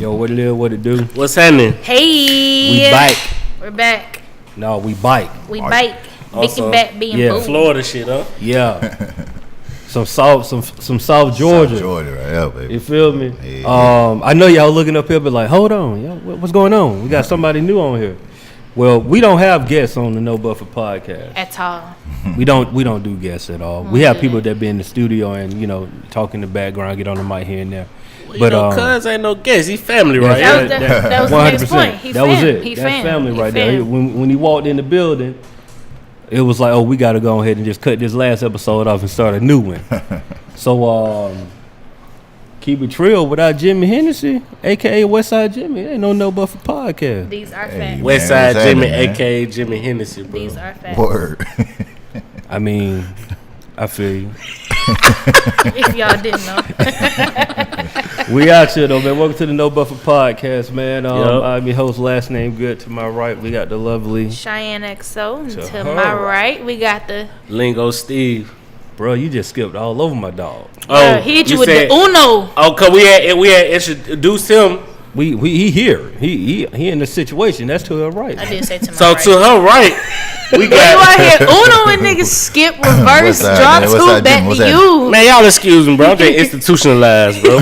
Yo, what it is, what it do? What's happening? Hey, We bike. We're back. No, we bike. We bike. Also, Making back being bold. Florida shit, huh? Yeah. some South Georgia. South Georgia, right? Yeah, baby. You feel me? Yeah. I know y'all looking up here, but like, hold on, yo, what's going on? We got somebody new on here. Well, we don't have guests on the No Buffer podcast At all. We don't do guests at all. We have people that be in the studio and talk in the background, get on the mic here and there. But cuz ain't no guest. He family, right? That was the next point. That was it. That's family right there. When he walked in the building, it was like, oh, we got to go ahead and just cut this last episode off and start a new one. So keep it real without Jimmy Hennessy, a.k.a. Westside Jimi. Ain't no Buffer podcast. These are facts. Westside Jimi, a.k.a. Jimmy Hennessy, bro. These are facts. Word. I mean, I feel you. If y'all didn't know. We out here, though, man. Welcome to the No Buffer podcast, man. I'm your host, last name good. To my right, we got the lovely Cheyenne XO. And to my right, we got the Lingo Steve. Bro, you just skipped all over my dog. he hit you with the Uno. Oh, cause we had introduced him. He here. He in the situation. That's to her right. I did say to my So right. to her right, we You out got. here Uno and niggas skip, reverse, drop two back to you. Man, y'all excuse me, bro. I'm just institutionalized, bro. You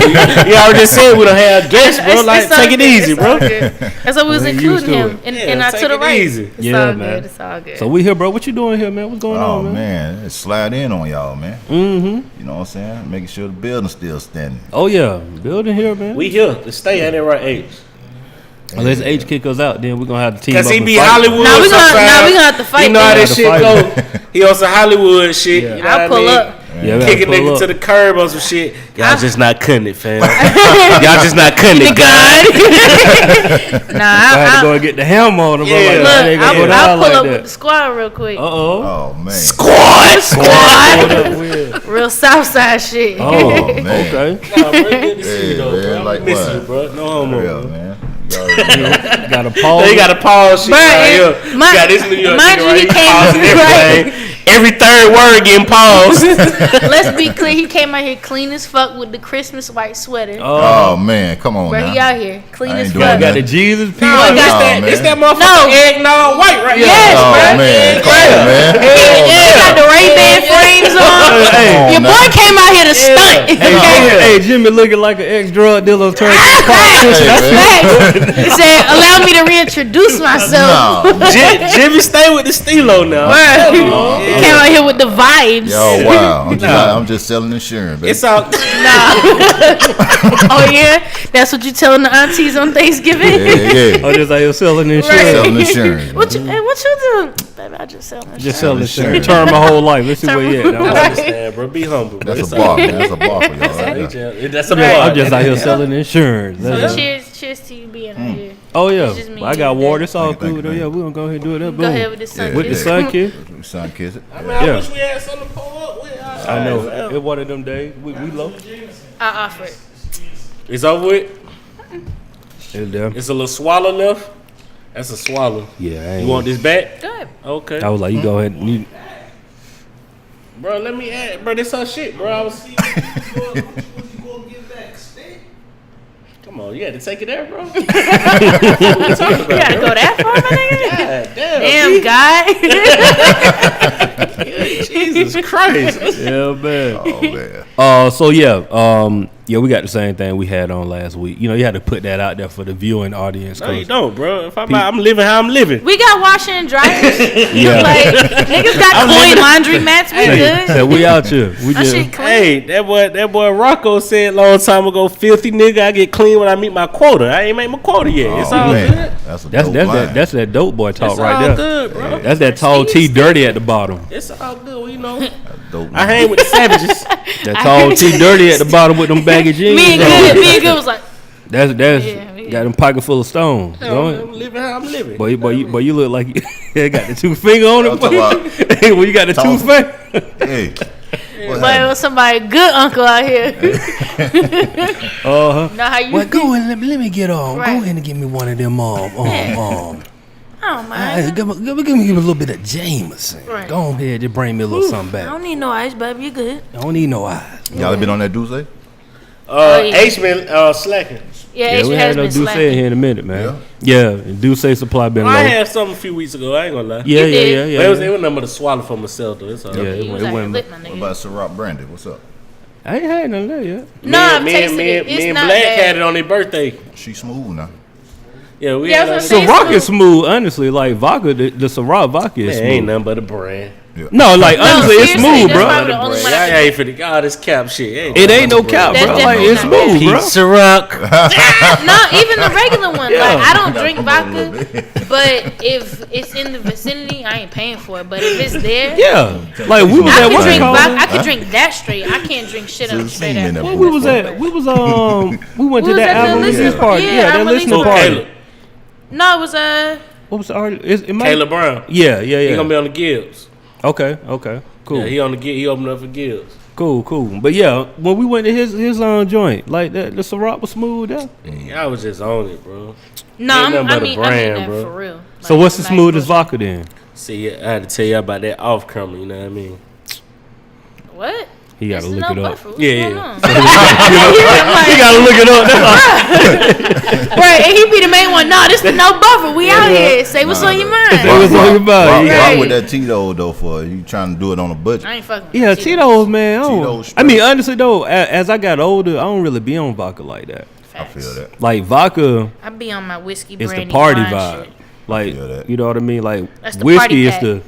already just said we don't have guests, bro. Like, take it easy, bro. That's why we was including him in our to the right. Easy. It's Yeah, all man. good. It's all good. So we here, bro. What you doing here, man? What's going on, man? Oh, man. Let's slide in on y'all, man. Mm-hmm. You know what I'm saying? Making sure the building's still standing. Oh, yeah. Building here, man. We here to stay at the right age. Unless H kick us out, then we're going to have to team up. Cause he and be fight. Hollywood. Now we gonna have to fight. You know how this them. shit go. He on some Hollywood shit. Yeah. You know I'll what pull I mean? up. Yeah, we Kicking gotta pull niggas up. to the curb on some shit. Y'all just not cutting it, fam. Y'all just not cutting it, God. I had to go and get the helm on him. Yeah. Like, Look, I ain't gonna go I'll down pull like up that. with the squad real quick. Uh-oh. Oh, man. Squad. Real Southside shit. Oh, man. okay. Nah, bro, good to see you, though, man, bro. I like miss what? you, bro. No homo. Real, bro. man. You already know. Got a pause. They got a pause shit Bruh, right here. my- You got this New York mind nigga you, right he here came pausing right. everything. Every third word getting paused. Let's be clear. He came out here clean as fuck with the Christmas white sweater. Oh, man. Come on Bro, now. he out here clean I as ain't fuck. doing Got the Jesus piece. No, I got that. this that motherfucker No. eggnog white right here. Yes, Oh, bro. man. Come on, man. He got the Ray-Ban frames on. Hey, Your boy came out here to stunt. Hey, Jimmy looking like an ex-drug dealer turned to a politician. He said, allow me to reintroduce myself. No. Jimmy stay with the stilo now. Bruh. He came out here with the vibes. Yo, wow. I'm just selling insurance, baby. It's all. Oh, yeah? That's what you telling the aunties on Thanksgiving? Yeah. Oh, just like you're selling insurance. Right. Selling insurance. What you doing? Baby, I just sell insurance. Just selling Selling insurance. Turn my whole life. Let's see where you at. I Now. understand, bro. Be humble. Bro. That's It's a bar, all- man. That's a bar for y'all right there. That's a Right. bar. I'm just out here selling insurance. That's it. Cheers to you being out here. Oh, It's just me yeah. I got and water. you. It's all Thank you, cool. thank though. you. Yeah, we're going to go ahead and do it up. Go ahead Boom. with the sun. With the kiss. sun kiss. Son, kiss it. I mean, I Yeah. wish we had something to pull up with. I know. It one of them days. We low. I offer it. It's over with. It's there. It's a little swallow left. That's a swallow. Yeah, I ain't. You want this back? Good. Okay. I was like, you go ahead. You, Bro, let me add. Bro, this her shit, bro. I was. Come on, you had to take it there, bro. You gotta go that far, my nigga? God damn. Damn, guy. Jesus Christ. yeah, man. Oh, man. So yeah, we got the same thing we had on last week. You had to put that out there for the viewing audience. No, you 'cause- don't, bro. If I'm living how I'm living. We got washing and dryers. Yeah. Like, niggas got clean laundry mats. We good. So we out here. We That just shit clean. Hey, that boy Rocco said a long time ago, filthy nigga, I get clean when I meet my quota. I ain't made my quota yet. It's Oh, all man. good. That's a that's dope that's line. that's that dope boy talk It's right all there. good, bro. That's that tall T dirty at the bottom. It's all good, well, you know. Dope I line. hang with the savages. That tall T dirty at the bottom with them baggy jeans. Me on. and good was like, That's Yeah, we- got them pocket full of stones. I'm living how I'm living. Boy, you look like you got the two finger on I'm it. talking about- Hey, when you got the two Talk- finger. Hey. What but it was somebody good uncle out here. Uh huh. Know how you Well, go and let me get on. Right. Go ahead and give me one of them. I don't mind. Give me a little bit of Jameson. Right. Go ahead, just bring me a little something I back. don't need no ice, baby. You good? I don't need no eyes. Y'all been on that Duce? H been slacking. Yeah, Yeah, H we has had no been Duce slacking. here in a minute, man. Yeah, Duce supply been low. I had something a few weeks ago. I ain't gonna lie. Yeah. You did. But it was nothing but a swallow for myself though. It's all Yeah, right. He was out here went. lit, my What nigga. about Ciroc Brandy? What's up? I ain't had none of that yet. No, I've tasted it. It's me and not Black bad. had it on their birthday. She smooth now. Yeah, we Yeah, I had was it. gonna say- Ciroc is smooth, honestly. Like vodka, the Ciroc vodka is Man, ain't smooth. nothing but a brand. No, like honestly, it's seriously, smooth, that's bro. probably the only one I Y'all can- ain't finna God, this cap shit. It ain't no cap, That's bro. Like definitely it's not bad. smooth, bro. Ciroc. No, even the regular one. Like I don't drink vodka, but if it's in the vicinity, I ain't paying for it. But if it's there, Yeah, like we was I at can what drink called vodka. it? I can drink that straight. I can't drink shit up straight Semen up. in Where we was at? We was we went We to was that at the album listening- release party. yeah, Yeah, that album listening release party. Caleb. No, it was What was the artist? It might. Caleb Brown. Yeah. He gonna be on the Gibbs. Okay, cool. Yeah, he on the Gibbs. He opened up for Gibbs. Cool. But yeah, when we went to his joint, like that, the Ciroc was smooth. Yeah. Yeah, I was just on it, bro. no. Ain't nothing but I a mean brand, that bro. for real. So Like, what's the like, smoothest vodka then? See, I had to tell you about that off camera. You know what I mean? What? He gotta This is look no it up. buffer. What's Yeah, going yeah. on? You gotta look it up. That's all. Right, and he be the main one. No, this is no buffer. We out here. Say what's on your mind. Say what's on your mind. Why Right. with that Tito though? For you trying to do it on a budget? I ain't fucking. with Yeah, Tito's. Tito's, man. Tito's I mean, honestly though, as I got older, I don't really be on vodka like that. I feel that. Like vodka I be on my whiskey. is the brandy, party wine vibe. shit. Like feel that. you know what I mean? Like That's the party whiskey is pack. the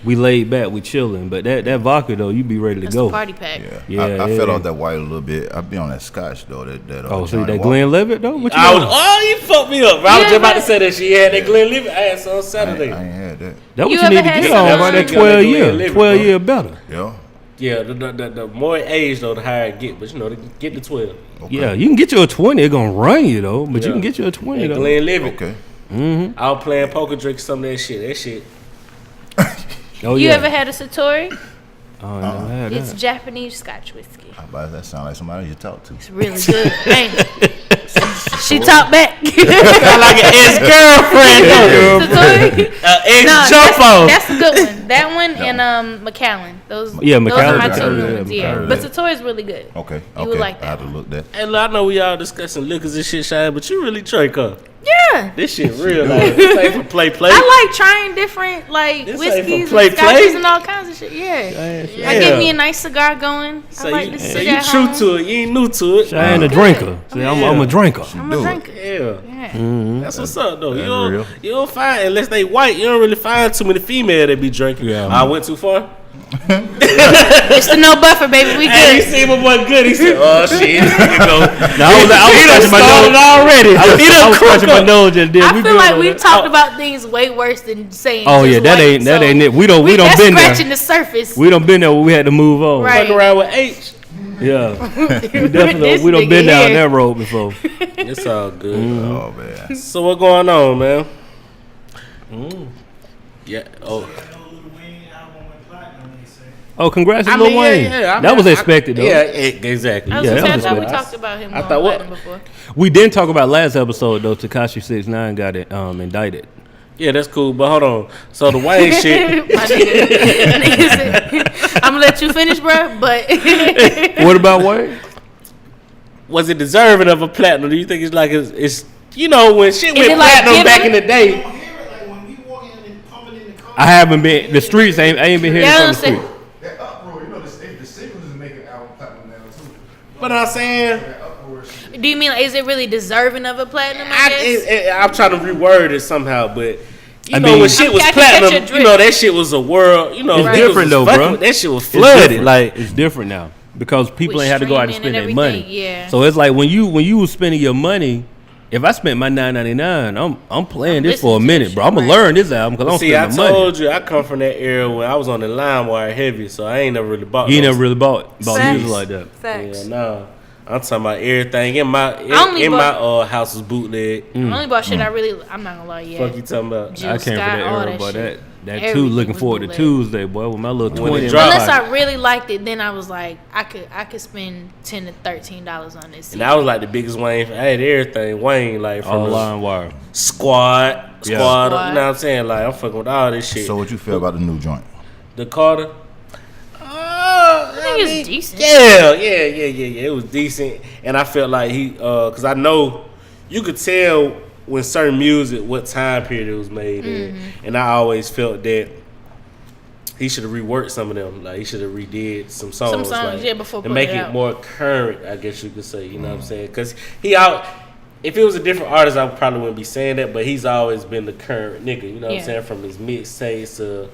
we laid back, we chilling. But that vodka though, you be ready to That's go. the party pack. Yeah, I Yeah. fell off that white a little bit. I be on that Scotch though. That Oh, so Johnny that Walker. Glenn Levitt though? What you I was, know? oh, you fucked me up. Bro. I was Yeah, just about to man. say that she had that Glen Living. I had some on I ain't, Saturday. I ain't had that. That what You you need ever to had get some on, right? That Glenn 12 Levitt, year. bro? 12 year better. Yeah. Yeah, the more age though, the higher it get. But you know, to get the 12. Okay. Yeah, you can get you a 20. It's gonna run you though, but you Yeah. can get you a 20 And though. Glen Living. Okay. I was playing poker, drinking some of that shit. That shit. Oh You yeah. ever had a Satori? Oh, I never had It's that. Japanese Scotch whiskey. How about that? Sound like somebody you talk to. It's really good. Ain't it? She talked back. Sound like an ex-girlfriend. Satori? No, Ex-jump off. that's a good one. That one and Macallan. Those, Yeah, those are Macallan, my Macallan, two yeah, new ones. Yeah, Macallan. but Satori is really good. Okay. You would like I that have to one. look that. Hey, look, I know we all discussing liquors and shit, Shine, but you really drink her. Yeah. This shit real. Like, this ain't for play. I like trying different like This ain't whiskeys for play, and scotches play. and all kinds of shit. Yeah. Yeah. I get me a nice cigar going. So I like you, to so sit you at true home. to it. You ain't new to it. I ain't a drinker. See, I'm a drinker. I'm Do a it. drinker. Yeah. Yeah. That's what's up, though. That's You real. don't find, unless they white, you don't really find too many females that be drinking. Yeah. I went too far. It's the no buffer, baby. We Hey, you good. see my boy good. He said, oh, shit. Here we go. Now, I was scratching my nose already. I was scratching my nose just then. I We feel good like on we've that. talked about things way worse than saying. Oh yeah, just that white, ain't so it. We don't that's been scratching there. the surface. We don't been there. Where we had to move on. Right. Fuck around with H. Yeah, we definitely This we done nigga been down here. that road before. It's all good. Oh man. So what going on, man? Yeah. Oh. Oh, congrats to I Lil mean, Wayne. yeah. I that mean, was expected though. Yeah, exactly. I was Yeah, gonna say, I that was thought we expected. talked about him I going thought what- platinum before. We didn't talk about last episode though. Tekashi 6ix9ine got it indicted. Yeah, that's cool. But hold on. So the Wayne shit. My nigga said, I'm gonna let you finish, bro. But What about Wayne? Was it deserving of a platinum? Do you think it's like it's you know when shit went it like platinum back in giving- the day? I haven't been. The streets ain't. I ain't been hearing Yeah, from the I'm streets. That uproar, you know, the singles is making album platinum now too. But I'm saying That uproar shit. do you mean is it really deserving of a platinum? I guess. I'm trying to reword it somehow, but you I know mean- when shit was I can catch your platinum, drift. you know that shit was a world. You know, It's niggas different was though, fucking bro. with- That shit was It's flooded. different. Like it's different now because people With ain't had to go out and streaming spend and their money. everything, yeah. So it's like when you was spending your money. If I spent my $9.99, I'm playing this for a listening to minute, this bro. shit, I'm gonna right. learn this album because I'm see, I spending my money. told you I come from that era when I was on the LimeWire heavy, so I ain't never really bought. You ain't those. never really bought Facts. music like that. Facts. Yeah, no. I'm talking about everything in my only in my bought- house is bootleg. I only bought shit I really. I'm not gonna lie. Yeah. Fuck you talking about? Jill I came Scott, from that all era, that but shit. that too. Everything Looking was forward to bootleg. Tuesday, boy, with my little When it 20. dropped. Unless I really liked it, then I was like, I could spend $10 to $13 on this. And I was like the biggest Wayne. I had everything Wayne like from All the line wire. squad, Yeah. you know what Squad. I'm saying? Like I'm fucking with all this shit. So what you feel about the new joint? The Carter. I think think it's decent. Yeah. It was decent, and I felt like he, because I know you could tell when certain music what time period it was made in, and I always felt that he should have reworked some of them. Like he should have redid some songs, like, before to make it more current. I guess you could say, you know what I'm saying? Because if it was a different artist, I probably wouldn't be saying that. But he's always been the current nigga. You know what I'm saying? From his mixtapes to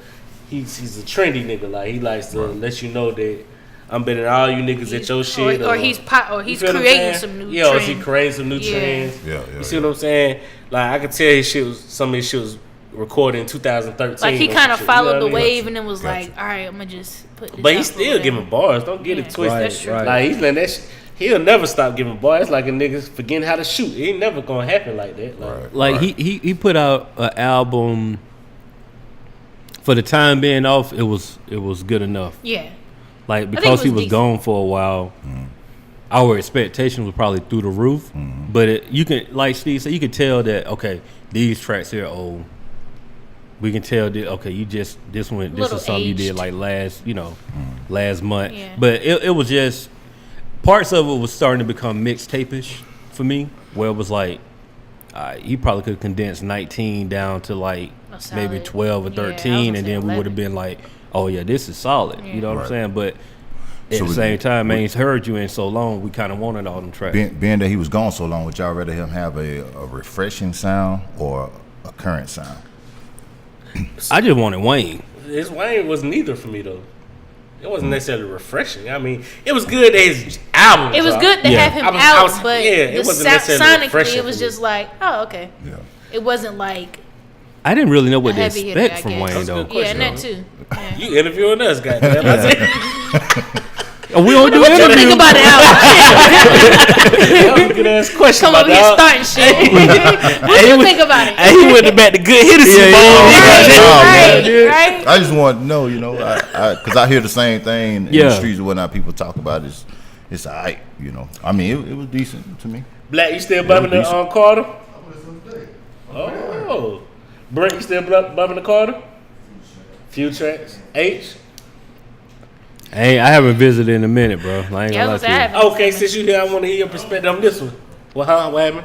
he's a trendy nigga. Like he likes to let you know that I'm better than all you niggas at your shit. Or he's creating some new trends. Or he creating some new trends. Yeah. You see what I'm saying? Like I could tell his shit was some of his shit was recorded in 2013. Like he kind of followed the wave and and then was like, all right, I'm gonna just put this. But he's still giving bars. Don't get it twisted. That's true. Like he's letting that shit. He'll never stop giving bars. It's like a nigga forgetting how to shoot. It ain't never gonna happen like that. Like he put out an album for the time being off. It was good enough. Yeah. Like because he was gone for a while, our expectations were probably through the roof. But you can, like Steve said, you can tell that these tracks here are old. We can tell that this is something you did like last month. Yeah. But it was just parts of it was starting to become mixtape-ish for me, where it was like he probably could condense 19 down to like maybe 12 or 13, and then we would have been like, oh yeah, this is solid. You know what I'm saying? But at the same time, man, he's heard you in so long, we kind of wanted all them tracks. Being that he was gone so long, would y'all rather him have a refreshing sound or a current sound? I just wanted Wayne. His Wayne was neither for me though. It wasn't necessarily refreshing. I mean, it was good that his album. It was good to have him out, but it wasn't necessarily sonically, it was just like, oh, okay. Yeah. It wasn't like I didn't really know what to heavy expect hitter, from Wayne though. Yeah, and that too. Yeah. You interviewing us, goddamn. We don't do What you interviews. think about the album? That was a good ass question. Come over here starting shit. What you think about it? And he went back to good hitters. Right. I just want to know, because I hear the same thing in the streets and whatnot. People talk about it. It's alright, I mean, it was decent to me. Black, you still bumping the Carter? Oh, Brent, you still bumping the Carter? Few tracks. H. Hey, I haven't visited in a minute, bro. I ain't gonna lie to you. Okay, since you here, I want to hear your perspective on this one. What happened?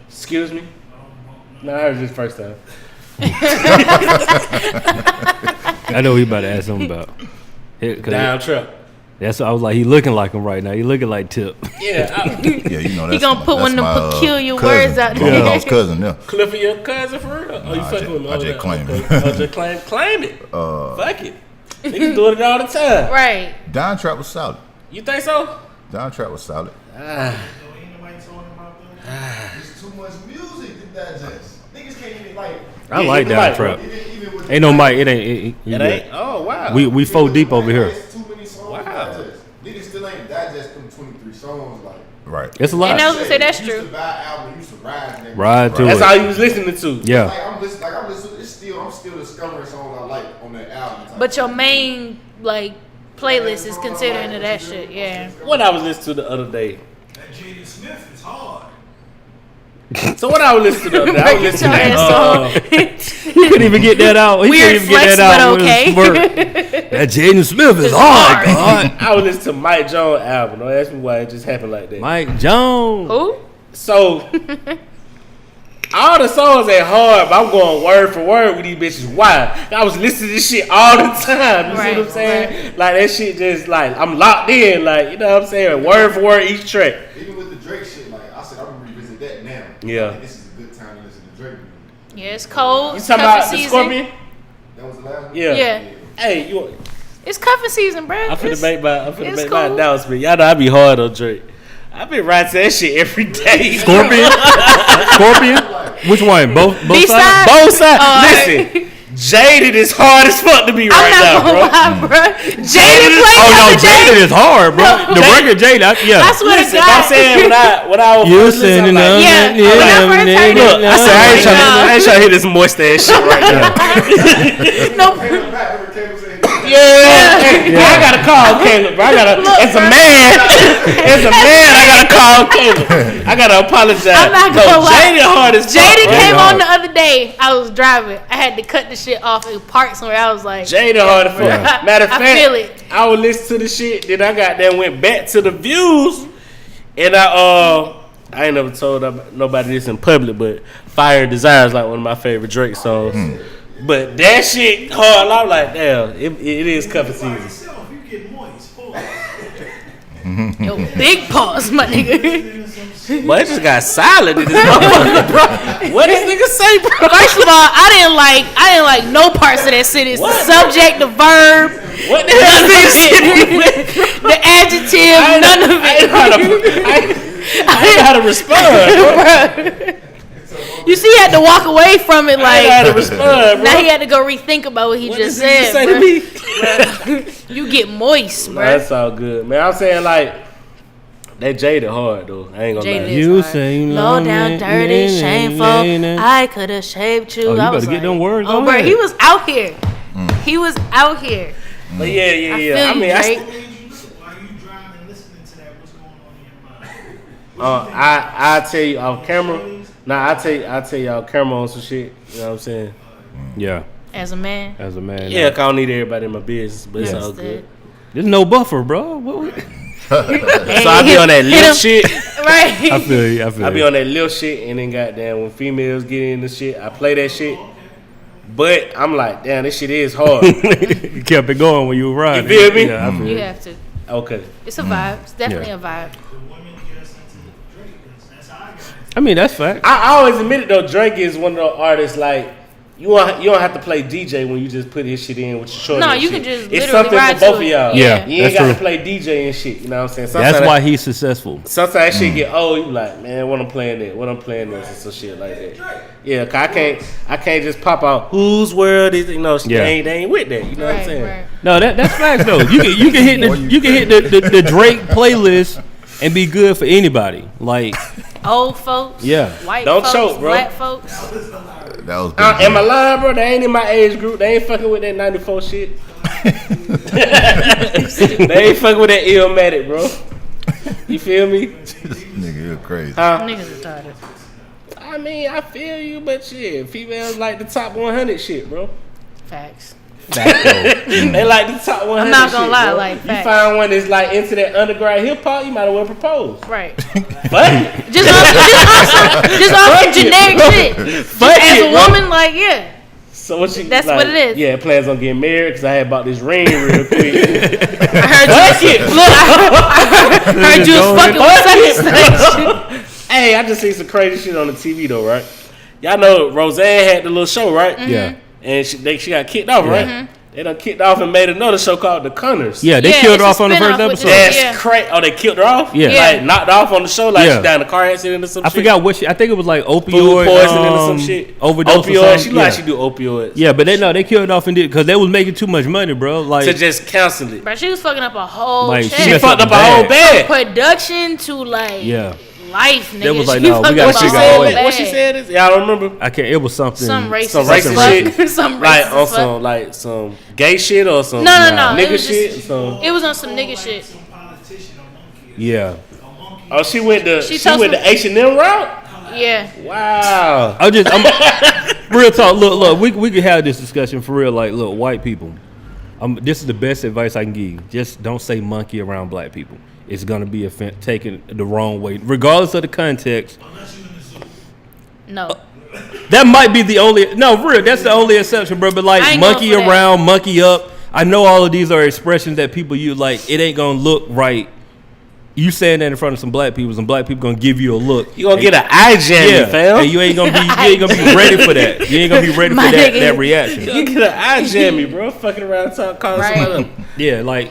Excuse me? No, I heard this first time. I know he about to ask something about. Down truck. That's what I was like. He looking like him right now. He looking like Tip. Yeah. That's he gonna put one of them peculiar words out there. Long-lost cousin, yeah. Clifford, your cousin for real? Oh, you fucking with me? I just claim it. I just claim it. Fuck it. Niggas doing it all the time. Right. Down Trap was solid. You think so? Down Trap was solid. There's too much music to digest. Niggas can't even I like Down Trap. Ain't no mic. It ain't. It ain't? Oh, wow. We 4 deep over here. Too many songs to digest. Niggas still ain't digest them 23 songs. Right. It's a lot. And I was gonna say that's true. Used to buy an album, used to ride. Ride to That's it. all you was listening to. Yeah. I'm listening. I'm still discovering songs I like on that album. But your main playlist is considering that shit. Yeah. What I was listening to the other day. That Jaden Smith is hard. So what I was listening to the other day, I was listening to He couldn't even get that out. He Weird couldn't even get flex, that out. but okay. That Jaden Smith is hard, God. I was listening to Mike Jones' album. Don't ask me why it just happened like that. Mike Jones. Who? So all the songs ain't hard, but I'm going word for word with these bitches. Why? I was listening to this shit all the time. You see what I'm saying? Right. Like that shit just I'm locked in. You know what I'm saying? Word for word each track. Even with the Drake shit, I said I'm gonna revisit that now. Yeah. This is a good time to listen to Drake. Yeah, it's cold. You It's talking cuffing about the season. Scorpion? That was the last one. Yeah. Yeah. Hey, It's cuffing season, bro. I'm finna make my it's my cool. announcement. Y'all know I be hard on Drake. I been writing that shit every day. Scorpion. Which one? Both B-side? sides. Both sides. Oh, Listen, Jaded is hard as fuck to me I'm right now, not bro. gonna lie, bro. Jaded played Oh no, the other day. Jaded is hard, bro. The record Jaded, yeah. I swear Listen, to God. I'm saying when I was You first listening, sending I'm like, Yeah, when I first heard it, look, I said I ain't Oh my trying to hear this moist ass shit right now. No, Caleb said, yeah, Yeah. I gotta call Caleb, bro. As a man, I gotta call Caleb. I gotta apologize. I'm not gonna lie. Jaden hard as fuck. Jaden came on the other day. I was driving. I had to cut the shit off and park somewhere. I was like, Jaden hard as fuck. Matter of fact, I feel it. I would listen to the shit. Then I got there, went back to the views, and I ain't never told nobody this in public, but Fire and Desire is like one of my favorite Drake songs. But that shit hard. I'm like, damn, it is cuffing season. You get moist. Yo, big pause, my nigga. But it just got silent in this motherfucker, bro. What this nigga say, bro? First of all, I didn't like no parts of that sentence. The subject, the verb, What the hell is this? the adjective, none of it. I didn't know how to respond, bro. You see, he had to walk away from it I didn't know how to like. respond, bro. Now he had to go rethink about what he What just did he said. say to me? You get moist, Nah, bro. that's all good, man. I'm saying like they jaded hard though. I ain't gonna Jaded lie. is You hard. say Low down, dirty, shameful. I could have shaped you. Oh, you I better was get like, them words oh, on bro, there. he was out here. He was out here. But yeah. I feel I you, mean, Drake. While you driving, listening to that, what's going on in your mind? I tell you off camera. Nah, I tell you off camera on some shit. You know what I'm saying? Yeah, As a man. as a man. Yeah, 'cause I don't need everybody in my business, but it's all Understood. good. There's no buffer, bro. So I be on that little shit. Right. I feel you. I be on that little shit, and then goddamn when females get in the shit, I play that shit. But I'm like, damn, this shit is hard. You kept it going when you were riding. You feel me? Yeah, I feel You you. have to. Okay. It's a vibe. It's definitely Yeah. a vibe. The women get us into Drake. That's how I got into I mean, that's fact. I always admit it though. Drake is one of those artists like you don't have to play DJ when you just put his shit in with your short. No, and you shit. can just it's literally something ride for both to of it. y'all. Yeah, you ain't that's got true. to play DJ and shit. You know what I'm saying? Sometimes That's why he's successful. Sometimes that shit get old. You be like, man, what I'm playing this, and some shit like that. Yeah, 'cause I can't just pop out whose world is it? You know, Yeah. they ain't with that. You know what I'm saying? Right. No, that's facts though. You can hit the Drake playlist and be good for anybody. Like, Old folks. Yeah. White Don't folks. choke, bro. Black folks. That was Am I lying, bro? They ain't in my age group. They ain't fucking with that 94 shit. They ain't fucking with that Illmatic, bro. You feel me? Nigga, you're crazy. Huh? Niggas retarded. I mean, I feel you, but shit, females like the top 100 shit, bro. Facts. They like the top 100 I'm not gonna shit, lie, bro. like, you facts. find one that's like into that underground hip hop, you might as well propose. Right. Fuck it. Just off some generic bro. shit. Fuck As it, a bro. woman, like, yeah. So what you, That's like, what it is. Yeah, plans on getting married because I had bought this ring real quick. I heard you. Look, I heard you was fucking with such and such. Hey, I just seen some crazy shit on the TV though, right? Y'all know Roseanne had the little show, right? Yeah. And she got kicked off, right? They done kicked off and made another show called The Connors. Yeah, they Yeah, killed it's her a off on the first spinoff with episode. the- That's crazy. Oh, they killed her off? Yeah. Like knocked her off on the show, like Yeah. she died in a car accident or some I shit. forgot what I think it was like Food opioid poisoning or some shit. overdose or Opioids. something. She yeah. like she do opioids. Yeah, but they killed off and did because they was making too much money, bro. Like, To just cancel it. Bro, she was fucking up a whole Like, check. she She messed fucked up up a whole bad. bed. Production to like yeah, life, nigga. They was like, She no, we fucked got up shit a going whole on. bag. What she said is, y'all don't remember? I can't. It was something. Some racist, Some as racist fuck. shit. Some racist Like on as fuck. some like some gay shit or some No. It nigga was shit. just- So It was on some nigga shit. some politician, a monkey. Yeah, A monkey. oh, she went the She she told went the some- H&M route. Yeah. Wow. I'm real talk. Look, we could have this discussion for real. Like, look, white people. This is the best advice I can give you. Just don't say monkey around black people. It's gonna be taken the wrong way, regardless of the context. No. That might be the only. No, for real. That's the only exception, bro. But I like, ain't monkey going for that. around, monkey up. I know all of these are expressions that people use. Like, it ain't gonna look right. You saying that in front of some black people, and black people gonna give you a look. You gonna get an eye jammy, Yeah, fam. and you ain't gonna be ready for that. You ain't gonna be ready for My that nigga. reaction. You gonna get an eye jammy, bro. Fucking around talking, calling Right. somebody up. Yeah, like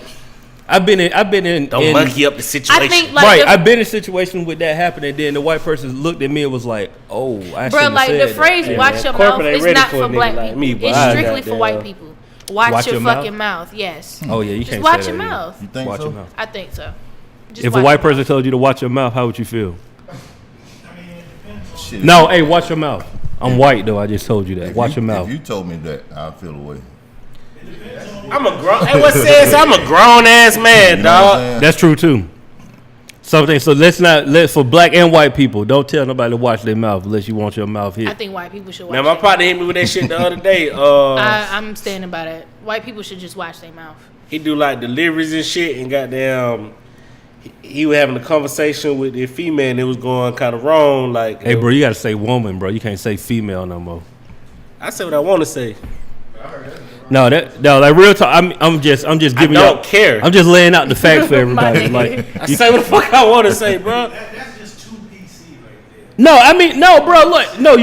I've been in. Don't monkey up the situation. I think like Right, the, I've been in situations with that happening. Then the white person looked at me and was like, "Oh, I bro, shouldn't like have the said phrase that." "watch man. your Corporate mouth" ain't is ready not for for a nigga black like people. me, but It's I strictly for goddamn- white people. Watch your mouth? fucking mouth. Yes. Oh yeah, you Just can't watch say your that either. mouth. You think Watch so? your mouth. I think so. Just If a watch white your person mouth. told you to watch your mouth, how would you feel? I mean, it depends on Shit. No, hey, watch your mouth. I'm white though. I just told you that. If Watch you- your mouth. If you told me that, I'd feel away. I'm a grown. Hey, what says I'm a grown ass man, You know what I'm dog. saying? That's true too. Something. So for black and white people, don't tell nobody to watch their mouth unless you want your mouth hit. I think white people should watch. Now my partner hit me with that shit the other day. I'm standing by that. White people should just watch their mouth. He do like deliveries and shit, and goddamn, he was having a conversation with the female, and it was going kind of wrong. Like, Hey, bro, you gotta say woman, bro. You can't say female no more. I say what I want to say. No, like real talk. I'm just giving I don't y'all. care. I'm just laying out the facts for everybody. Like, I say what the fuck I want to say, bro. That's just too PC right there. no, bro. Look, no,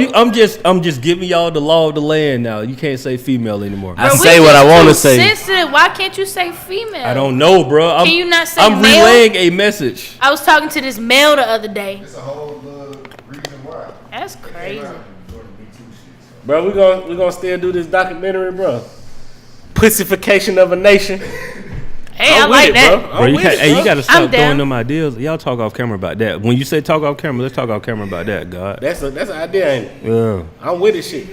I'm just giving y'all the law of the land now. You can't say female anymore. I Bro, say we what I just want to too say. Sensitive. Why can't you say female? I don't know, bro. Can you not say I'm male? relaying a message. I was talking to this male the other day. It's a whole reason why. That's crazy. Bro, we gonna still do this documentary, bro. Pussification of a nation. Hey, I I'm with like it, that. bro. Bro, I'm you with can't. it, Hey, bro. you gotta I'm stop down. throwing them ideas. Y'all talk off camera about that. When you say talk off camera, let's talk off camera about that, God. That's an idea, ain't it? Yeah. I'm with this shit.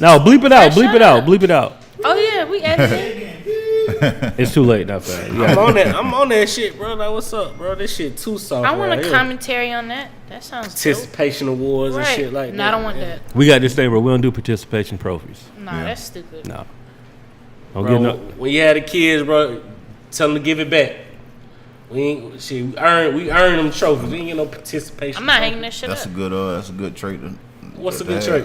No, bleep it out. Shut Bleep it up. out. Bleep it out. Oh yeah, we edited. It's too late now, fam. I'm on that. I'm on that shit, bro. Like, what's up, bro? This shit too soft. I want right a here. commentary on that. That sounds dope. Participation awards and Right. shit like No, that. I don't want that. We got this thing where we don't do participation trophies. No, Yeah. that's stupid. No. Don't Bro, get no. when you had the kids, bro, tell them to give it back. We ain't shit. We earn them trophies. We ain't get no participation. I'm not trophy. hanging that shit That's a up. good trait. What's a to good have. trait?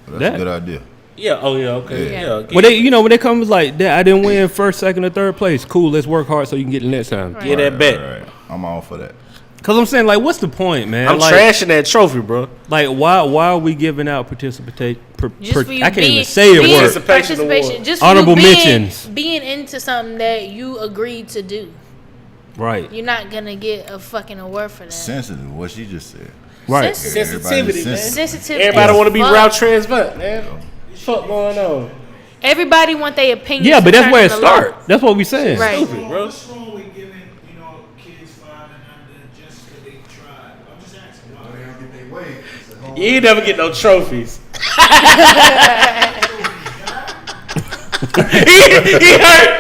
That's That. a good idea. Yeah. Oh yeah. Okay. Yeah. Yeah. When they, when they come like that, I didn't win first, second, or third place. Cool, let's work hard so you can get the next time. Right. Get that back. Right. I'm all for that. Cause I'm saying, like, what's the point, man? I'm like, trashing that trophy, bro. Like, why are we giving out participation? Just for you I can't being, even say a being word. Participation Just for Honorable you being, mentions. Being into something that you agreed to do. Right. You're not gonna get a fucking award for that. Sensitive. What she just said. Right. Sensitivity, man. Sensitive. Everybody as want to be fuck. route transvert, man. Fuck going on? Everybody want their opinion. Yeah, but that's where it to turn into law. starts. That's what we saying. Right. Stupid, bro. What's wrong with giving, kids 5 and under just because they tried? I'm just asking. When they don't get their way, it's a whole You ain't never get no trophies. he hurt.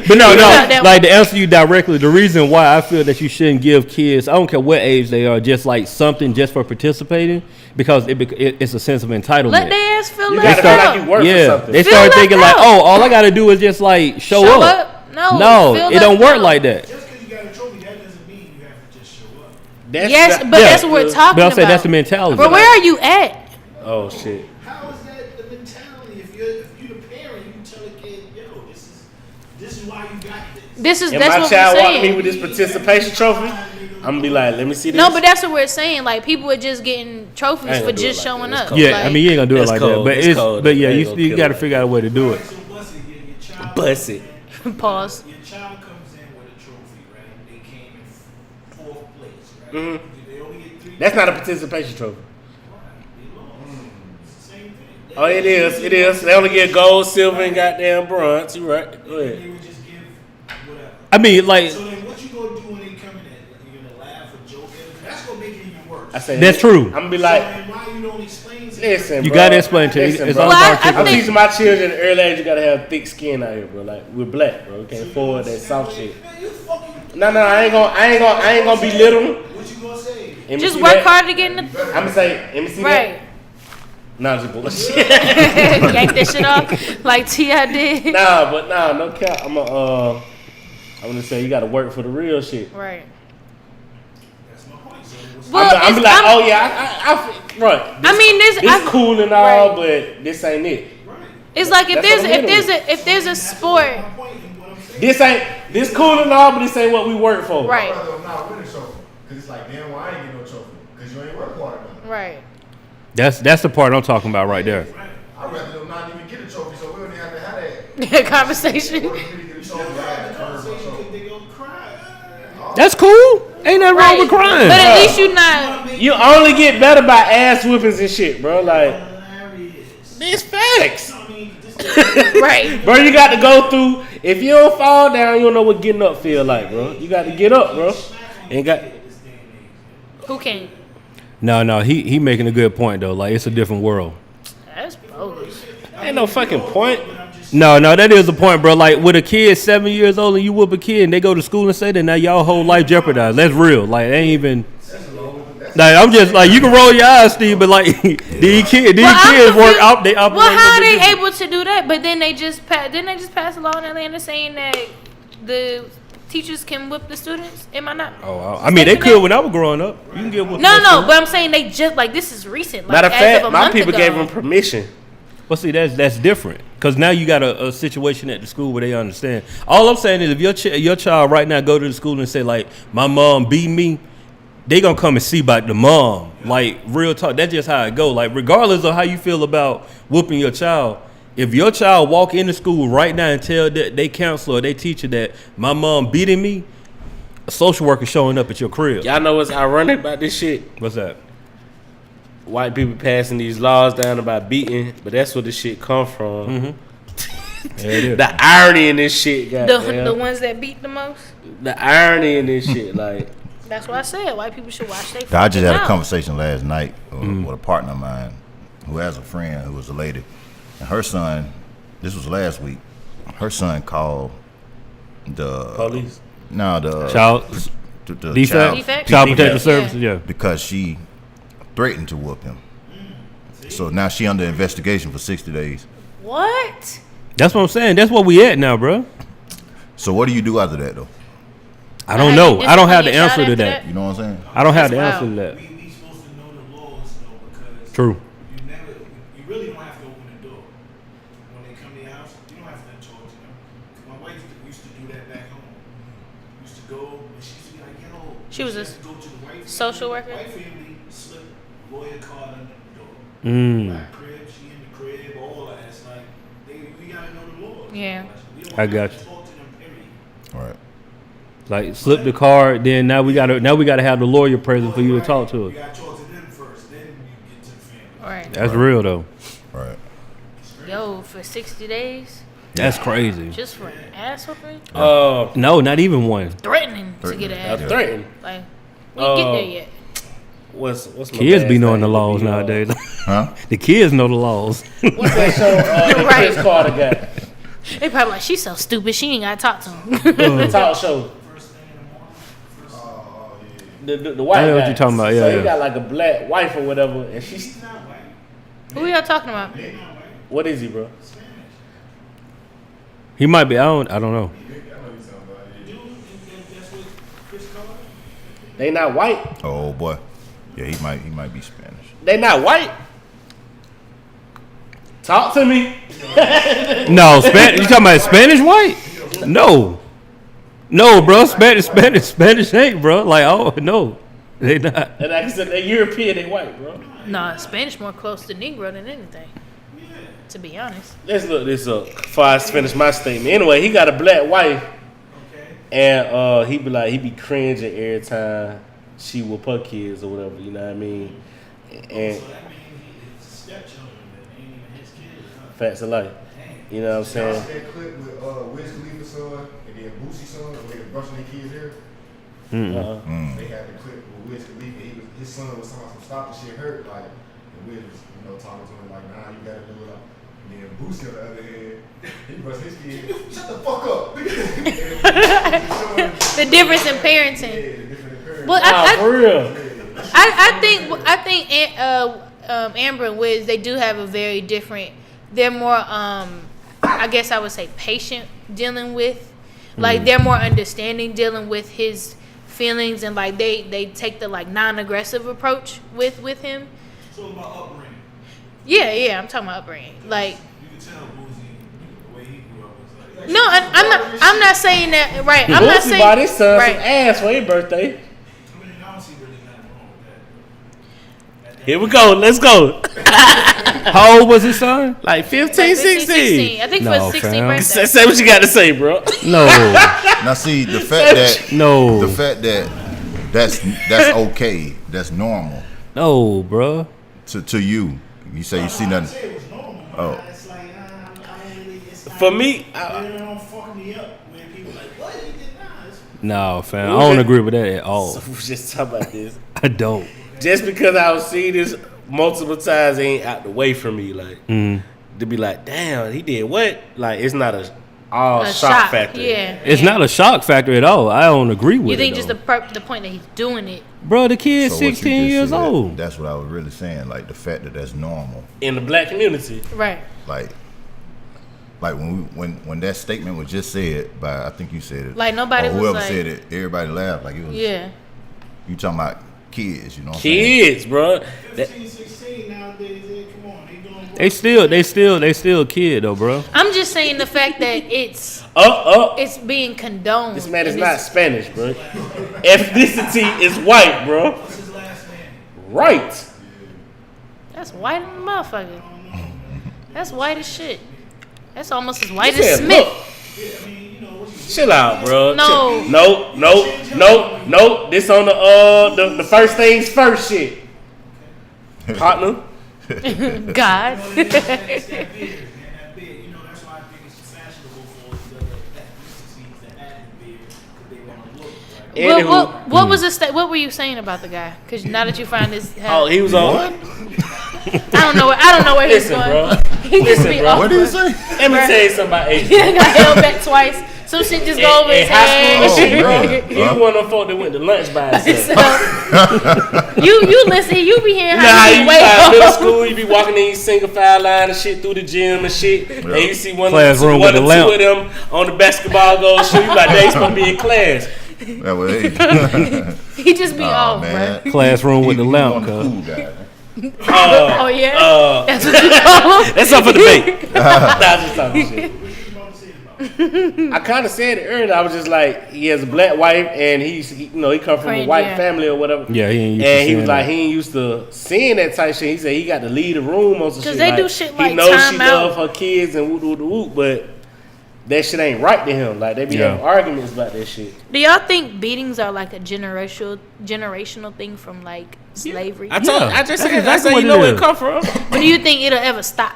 But no, that like to answer you directly, the reason why I feel that you shouldn't give kids, I don't care what age they are, just like something just for participating, because it's a sense of entitlement. Let their ass feel You left gotta feel out. like you work for Yeah, something. they Feel start left thinking like, out. oh, all I gotta do is just like show up. No, No, feel it don't left work out. like that. Just because you got a trophy, that doesn't mean you have to just show up. Yes, but Yeah. that's what we're talking But I'm about. saying that's the mentality. But where are you at? Oh shit. How is that the mentality? If you're the parent, you tell a kid, yo, this is why you got this. If That's my what child we're walk me saying. with this participation trophy, I'm gonna be like, let me see this. No, but that's what we're saying. Like people are just getting I trophies ain't for gonna do just it like showing that. It's up. cold. Yeah, Like, I mean you ain't gonna do it It's like cold. that. But It's cold. but yeah, I ain't you gonna you kill gotta it. figure out a way to do it. So bust it, your child. Bust it. Pause. Your child comes in with a trophy, right? They came in 4th place, right? Mhm. They only get 3. That's not a participation trophy. They lost. It's the same thing. Oh, it is. It is. They only get gold, silver, and goddamn bronze. You right. Go They ahead. would just give whatever. I mean, like So then, what you gonna do when they come in? You're gonna laugh or joke at them? That's gonna make it even worse. I say That's true. I'm gonna be So like, then why you don't explain to listen, you bro. gotta explain to Listen, it's bro. all Well, about I I'm think- teaching my children at an early age you gotta have thick skin out here, bro. Like we're black, bro. We can't afford that soft shit. Man, you fucking. No, I ain't gonna belittle them. What you gonna say? Let me Just see work that. hard to get in the I'm gonna say, let me see right. that. Nah, just bullshit. Yank that shit off like T.I. did. no cap. I'm gonna say you gotta work for the real shit. Right. That's my point. So what's Well, I'm be it's- like, I'm- oh yeah, right. I mean, This cool and all, but this ain't it. right? it's like if That's there's what I'm if there's a sport, My point in what I'm saying. This cool and all, but this ain't what we work for. right, I'd rather not win a trophy. Because it's like, damn, why I ain't get no trophy? Because you ain't work hard enough. right. that's the part I'm talking about right there. I'd rather them not even get a trophy so we don't even have to have that. Conversation. What if we get a trophy? I Have have the to earn my conversation trophy. because they gonna cry. That's cool. Ain't nothing wrong with crying. But at least you're not. You only get better by ass whippings and shit, bro. Like, Hilarious. it's facts. I mean, this Right. Bro, you got to go through. If you don't fall down, you don't know what getting up feel like, bro. You got to get up, bro. And got. Who can? No, he making a good point though. Like it's a different world. That's bogus. Ain't no fucking point. No, that is the point, bro. Like with a kid 7 years old and you whoop a kid and they go to school and say that, now y'all whole life jeopardized. That's real. Like they ain't even. Like I'm just like, you can roll your eyes, Steve, but like these kids work out. They operate. Well, how are they able to do that? But then they just pass a law in Atlanta saying that the teachers can whip the students. Am I not? Oh, I mean they could when I was growing up. You can get whipped. No, but I'm saying they just like this is recent. Like, Matter of fact, my people ago. gave them permission. Well, see, that's different because now you got a situation at the school where they understand. All I'm saying is, if your child right now go to the school and say like, my mom beat me, they gonna come and see about the mom. Like real talk. That's just how it go. Like regardless of how you feel about whooping your child, if your child walk into school right now and tell they counselor or they teacher that my mom beating me, a social worker showing up at your crib. Y'all know what's ironic about this shit? What's that? White people passing these laws down about beating, but that's where this shit come from. Mm-hmm. Yeah, it is. The irony in this shit, goddamn. The ones that beat the most. The irony in this shit, like. That's why I said white people should watch their. I just had a mouth. conversation last night with a partner of mine who has a friend who was a lady, and her son. This was last week. Her son called the Police. No, the Child the Defect? Child Protective Services. Yeah. because she threatened to whoop him. So now she under investigation for 60 days. What? That's what I'm saying. That's what we at now, bro. So what do you do after that though? I don't know. I don't have the answer to that. You know what I'm saying? I don't have the That's answer to that. We supposed to know the laws though, because True. you really don't have to open the door when they come to your house. You don't have to talk to them. My wife used to do that back home. Used to go and she used to be like, yo. She was a used to go to the white social family. worker? White family slip lawyer card under the door. Mm. Black crib, she in the crib, all that. It's like we gotta know the laws. Yeah. We don't I have got to you. talk to them, period. All right. Like slip the card, then now we gotta have the lawyer present for you to talk to You us. gotta talk to them first, then you get to the family. All right. That's real though. All right. Yo, for 60 days, That's crazy. just for an ass whooping, No, not even one. threatening to get an ass. Yeah. Threatened. Like, we ain't get there yet. What's my Kids bad be knowing thing the to laws be, nowadays. Huh? The kids know the laws. What's that show? That Right. Chris Carter got They probably like, she's so stupid, she ain't gotta talk to him. the talk show. The white I know guy. what you're talking about, So yeah. he got like a black wife or whatever, and she's Who y'all talking about? what is he, bro? He might be. I don't know. They not white. Oh boy. Yeah, he might be Spanish. They not white. Talk to me. No, you talking about Spanish white? No, bro. Spanish ain't, bro. Like, oh no, they not. And like I said, they European, they white, bro. Nah, Spanish more close to Negro than anything. To be honest. Let's look this up before I finish my statement. Anyway, he got a black wife, and he be cringing every time she whoop her kids or whatever. You know what I mean? And So that means it's stepchildren that ain't even his kids. Huh? facts of life. You know what I'm Y'all saying? see that clip with Wiz Khalifa's son and then Boosie's son where they were brushing their kids' hair? They had the clip with Wiz Khalifa. His son was talking about some stop the shit hurt, like, and Wiz was, talking to him like, nah, you gotta do it. And then Boosie on the other hand, he brushed his kid. Shut the fuck up. The difference in parenting. Yeah, the different in parenting. But For real. I think Amber and Wiz, they do have a very different. They're more I guess I would say patient dealing with, like they're more understanding dealing with his feelings, and like they take the like non-aggressive approach with him. So about upbringing. Yeah, I'm talking about upbringing. Like, You can tell Boosie, the way he grew up was like. no, I'm not saying that. Right, I'm not Boosie saying bought his son right. some ass for his birthday. I mean, I don't see really nothing wrong with that. Here we go. Let's go. How old was his son? Like 15, 16. I think for No, his 16th fam. birthday. Say what you got to say, bro. No, Now see the fact that no, that's okay, that's normal no, bro. to you. You say you see I nothing. say it was normal, but Oh. it's like, I don't really, it's like, For me, it don't fuck me up when people like, what? You did not. It's No, fam. I don't agree with that at all. we was just talking about this. I don't. Just because I was seeing this multiple times ain't out the way for me. Like, to be like, damn, he did what? Like, it's not a shock factor. Yeah, It's not a shock factor at all. I don't agree with it. You think just though. the point that he's doing it? Bro, the kid's So what you 16 just years said, old. That's what I was really saying. Like the fact that that's normal. In the black community. Right. Like when that statement was just said by, I think you said it. Like nobody or was whoever like, said it, everybody laughed. Like it was. Yeah. You talking about kids? You know what I'm saying? Kids, bro. 15, 16 nowadays, come on, they doing what? They still a kid though, bro. I'm just saying the fact that it's being condoned. This man is and not it's- Spanish, bro. Ethnicity is white, bro. What's his last name? Right. That's white in the motherfucker. That's white as shit. That's almost as white He as said, Smith. look. Chill out, bro. No. No. This on the first things first shit. Partner. God. It's that beard, man. That beard. That's why I think it's fashionable for the ethnicities that have the beard, because they want to look right. What was the what were you saying about the guy? Because now that you find this, Oh, he was on. I don't know where he's Listen, going. bro. He just Listen, be bro. off. What did you say? Let me tell you something about He Asian. got held back twice. Some shit just go over In his high head. school, Oh, man. he was one of them folk that went to lunch by himself. So, you listen. You be hearing You know how how you you be in middle wait. school, you be walking in single file line and shit through the gym and shit, and you see one Classroom or with the two lamp. of them on the basketball goal shoot. You like, they supposed to be in class. That was it. He just be Oh off, man. bro. Classroom with the He lamp, one of the cuz. cool guy, man. Oh yeah. That's what you call him. That's up for debate. Nah, just talking shit. I kind of said it earlier. I was just like, he has a black wife, and he come from a Friend, white yeah. family or whatever. Yeah, he ain't used to and he seeing was like, that. he ain't used to seeing that type shit. He said he got to leave the room on some shit. 'Cause they like, do shit like he knows she time out. love her kids and whoop whoop whoop, but that shit ain't right to him. Like they be Yeah. having arguments about that shit. Do y'all think beatings are like a generational thing from like slavery? I just That's said, exactly I said what you it know where is. it come from. But do you think it'll ever stop?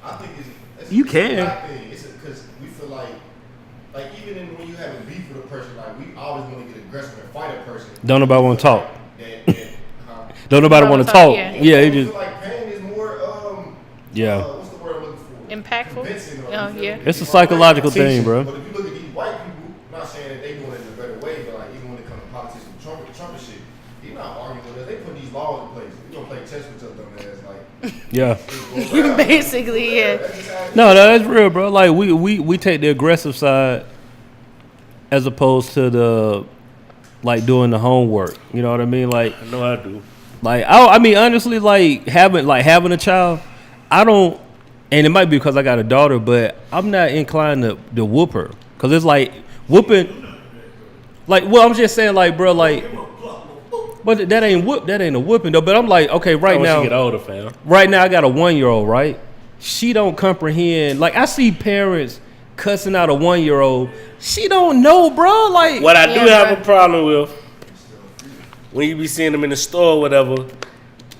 I think it's You it's can. a black thing. It's because we feel like even when you have a beef with a person, like we always want to get aggressive and fight a person. Don't nobody wanna talk. Huh? Don't nobody want to talk. Yeah. Yeah, he I just feel like pain is more yeah. what's the word I'm looking for? Impactful? Convincing, Oh, you feel yeah. me? It's a psychological thing, bro. But if you look at these white people, I'm not saying that they doing it in a better way, but like even when it comes to politics and Trump shit, he's not arguing with us. They put these laws in place. We gonna play chess with your dumb ass, like Yeah. Basically, yeah. that's just how it is. No, that's real, bro. Like we take the aggressive side as opposed to the like doing the homework. You know what I mean? Like I know I do. Like I mean honestly, like having a child, I don't, and it might be because I got a daughter, but I'm not inclined to whoop her because it's like whooping. Like, well, I'm just saying, like, bro, like, but that ain't a whooping though. But I'm like, okay, right Once now, you get older, fam. right now I got a 1-year-old, right? She don't comprehend. Like I see parents cussing out a 1-year-old. She don't know, bro. Like What I do Yeah, have bro. a problem with when you be seeing them in the store or whatever,